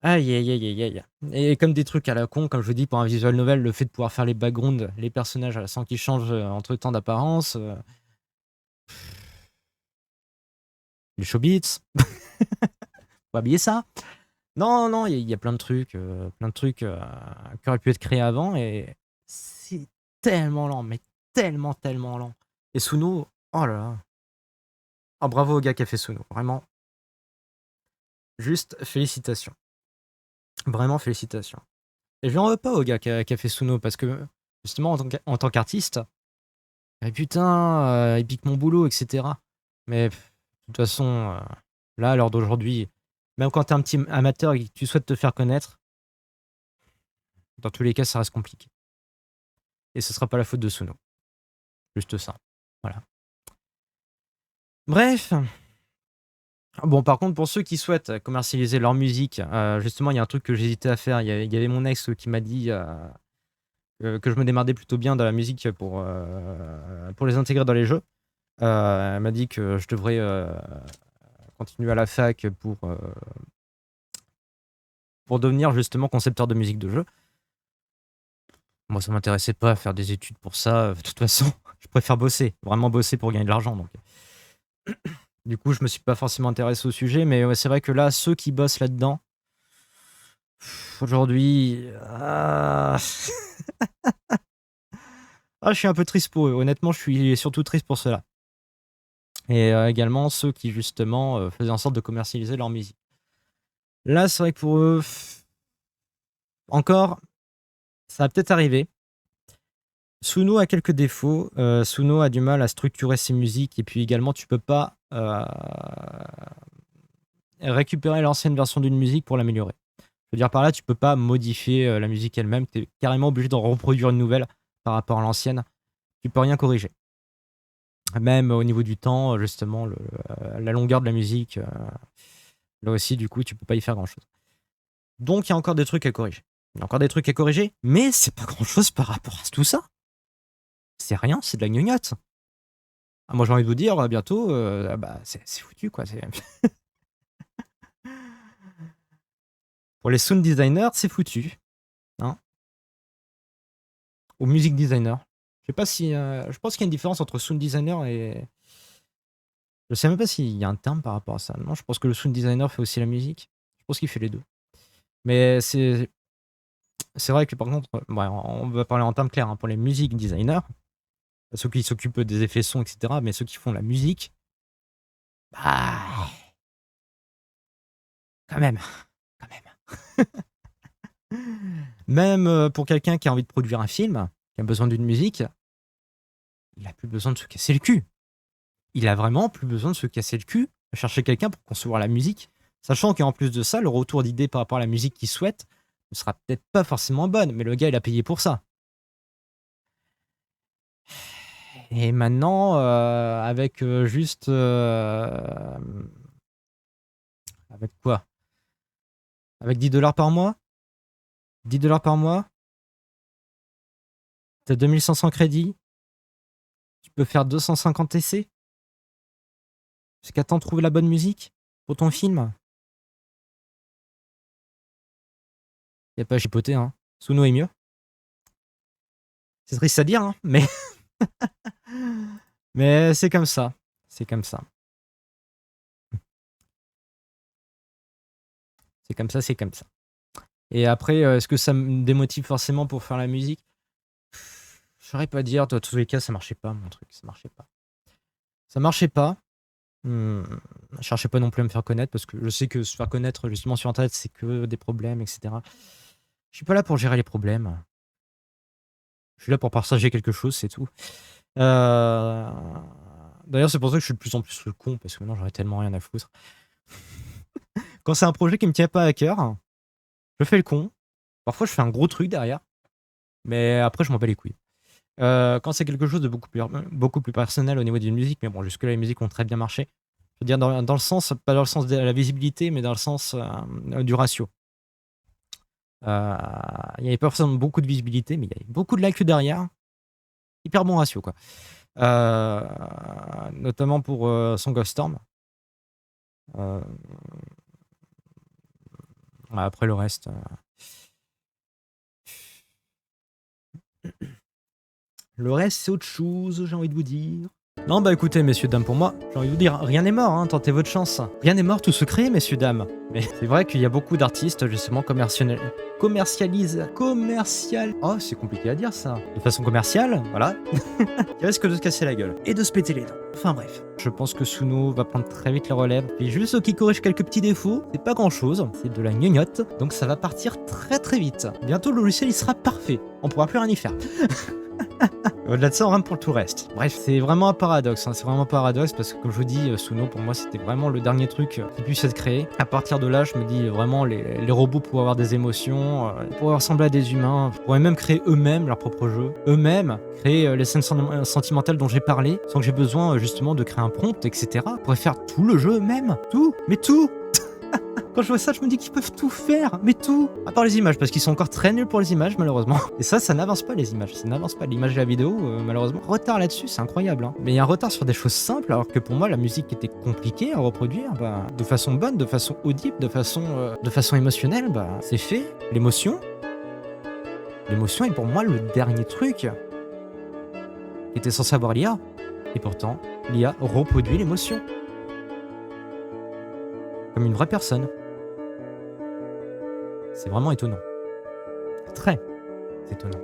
Aïe, aïe, aïe, aïe, aïe. Et comme des trucs à la con, comme je vous dis, pour un visual novel, le fait de pouvoir faire les backgrounds, les personnages sans qu'ils changent entre temps d'apparence, les showbits, faut habiller ça. Non, non, il y a plein de trucs qui auraient pu être créés avant et c'est tellement lent, mais tellement, tellement lent. Et Suno, oh là là. Oh, bravo au gars qui a fait Suno, vraiment. Juste félicitations. Vraiment félicitations. Et je lui en veux pas au gars qui a fait Suno parce que justement en tant qu'artiste, putain, il pique mon boulot, etc. Mais de toute façon, là, à l'heure d'aujourd'hui, même quand t'es un petit amateur et que tu souhaites te faire connaître, dans tous les cas, ça reste compliqué. Et ce sera pas la faute de Suno. Juste ça. Voilà. Bref. Bon, par contre, pour ceux qui souhaitent commercialiser leur musique, justement, il y a un truc que j'hésitais à faire. Il y avait mon ex qui m'a dit que je me démerdais plutôt bien dans la musique pour les intégrer dans les jeux. Elle m'a dit que je devrais continuer à la fac pour devenir justement concepteur de musique de jeu. Moi, ça m'intéressait pas à faire des études pour ça. De toute façon, je préfère bosser, vraiment bosser pour gagner de l'argent. Donc, du coup, je me suis pas forcément intéressé au sujet, mais ouais, c'est vrai que là, ceux qui bossent là-dedans, aujourd'hui, je suis un peu triste pour eux. Honnêtement, je suis surtout triste pour cela. Et également ceux qui justement faisaient en sorte de commercialiser leur musique. Là, c'est vrai que pour eux, encore, ça va peut-être arriver. Suno a quelques défauts. Suno a du mal à structurer ses musiques et puis également tu peux pas récupérer l'ancienne version d'une musique pour l'améliorer. Je veux dire par là, tu peux pas modifier la musique elle-même, tu es carrément obligé d'en reproduire une nouvelle par rapport à l'ancienne. Tu peux rien corriger. Même au niveau du temps, justement, la longueur de la musique, là aussi, du coup, tu peux pas y faire grand-chose. Donc, il y a encore des trucs à corriger. Il y a encore des trucs à corriger, mais c'est pas grand-chose par rapport à tout ça. C'est rien, c'est de la gnognotte. Ah, moi, j'ai envie de vous dire, bientôt, c'est foutu, quoi. Pour les sound designers, c'est foutu. Hein. Ou music designer. Je sais pas si. Je pense qu'il y a une différence entre sound designer et. Je sais même pas s'il y a un terme par rapport à ça. Non, je pense que le sound designer fait aussi la musique. Je pense qu'il fait les deux. Mais c'est vrai que par contre, on va parler en termes clairs hein, pour les music designers, ceux qui s'occupent des effets sons, etc. Mais ceux qui font la musique, bah. Quand même. Même pour quelqu'un qui a envie de produire un film, qui a besoin d'une musique, il a plus besoin de se casser le cul. Il a vraiment plus besoin de se casser le cul, de chercher quelqu'un pour concevoir la musique, sachant qu'en plus de ça, le retour d'idée par rapport à la musique qu'il souhaite ne sera peut-être pas forcément bonne, mais le gars, il a payé pour ça. Et maintenant, avec juste... avec quoi? Avec 10$ par mois? 10$ par mois? T'as 2500 crédits? Tu peux faire 250 essais? Jusqu'à temps de trouver la bonne musique pour ton film? Y a pas à chipoter, hein. Suno est mieux. C'est triste à dire, hein, mais... mais c'est comme ça. C'est comme ça. C'est comme ça, c'est comme ça. Et après, est-ce que ça me démotive forcément pour faire la musique? Je saurais pas dire. Dans tous les cas, ça marchait pas, mon truc. Ça marchait pas. Ça marchait pas. Je cherchais pas non plus à me faire connaître parce que je sais que se faire connaître justement sur Internet, c'est que des problèmes, etc. Je suis pas là pour gérer les problèmes. Je suis là pour partager quelque chose, c'est tout. D'ailleurs, c'est pour ça que je suis de plus en plus le con parce que maintenant j'aurais tellement rien à foutre. Quand c'est un projet qui me tient pas à cœur, je fais le con. Parfois, je fais un gros truc derrière, mais après, je m'en bats les couilles. Quand c'est quelque chose de beaucoup plus personnel au niveau d'une musique, mais bon, jusque-là, les musiques ont très bien marché. Je veux dire, dans le sens, pas dans le sens de la visibilité, mais dans le sens du ratio. Il n'y avait pas forcément beaucoup de visibilité, mais il y avait beaucoup de likes derrière. Hyper bon ratio, quoi. Notamment pour Song of Storm. Après le reste. Le reste, c'est autre chose, j'ai envie de vous dire. Non, bah écoutez, messieurs, dames, pour moi, j'ai envie de vous dire, rien n'est mort, hein, tentez votre chance. Rien n'est mort, tout se crée, messieurs, dames. Mais c'est vrai qu'il y a beaucoup d'artistes, justement, Oh, c'est compliqué à dire, ça. De façon commerciale, voilà. Qui risque de se casser la gueule. Et de se péter les dents. Enfin bref. Je pense que Suno va prendre très vite la relève. Puis juste ce qui corrige quelques petits défauts, c'est pas grand chose, c'est de la gnognotte. Donc ça va partir très très vite. Bientôt, le logiciel, il sera parfait. On pourra plus rien y faire. Au-delà de ça, on rentre pour tout le reste. Bref, c'est vraiment un paradoxe. Hein. C'est vraiment un paradoxe parce que, comme je vous dis, Suno, pour moi, c'était vraiment le dernier truc qui puisse être créé. À partir de là, je me dis vraiment, les robots pourraient avoir des émotions, pourraient ressembler à des humains, pourraient même créer eux-mêmes leur propre jeu, eux-mêmes créer les scènes sentimentales dont j'ai parlé, sans que j'ai besoin justement de créer un prompt, etc. Ils pourraient faire tout le jeu eux-mêmes. Tout, mais tout. Quand je vois ça, je me dis qu'ils peuvent tout faire, mais tout. À part les images, parce qu'ils sont encore très nuls pour les images, malheureusement. Et ça n'avance pas les images, ça n'avance pas. L'image de la vidéo, malheureusement. Retard là-dessus, c'est incroyable. Hein. Mais il y a un retard sur des choses simples, alors que pour moi, la musique était compliquée à reproduire, de façon bonne, de façon audible, de façon émotionnelle, c'est fait. L'émotion est pour moi le dernier truc qui était censé avoir l'IA. Et pourtant, l'IA reproduit l'émotion. Comme une vraie personne. C'est vraiment étonnant. Très étonnant.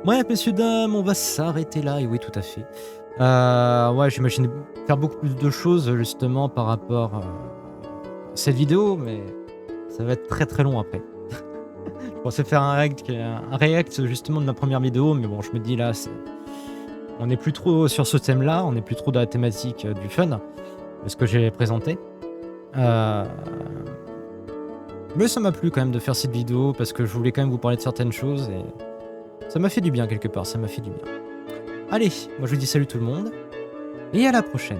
Bref, messieurs, dames, on va s'arrêter là. Et oui, tout à fait. Ouais, j'imagine faire beaucoup plus de choses, justement, par rapport à cette vidéo, mais ça va être très très long après. Je pensais faire un react, justement, de ma première vidéo, mais bon, je me dis là, on n'est plus trop sur ce thème-là, on n'est plus trop dans la thématique du fun, de ce que j'ai présenté. Mais ça m'a plu quand même de faire cette vidéo parce que je voulais quand même vous parler de certaines choses et ça m'a fait du bien quelque part, ça m'a fait du bien. Allez, moi je vous dis salut tout le monde et à la prochaine.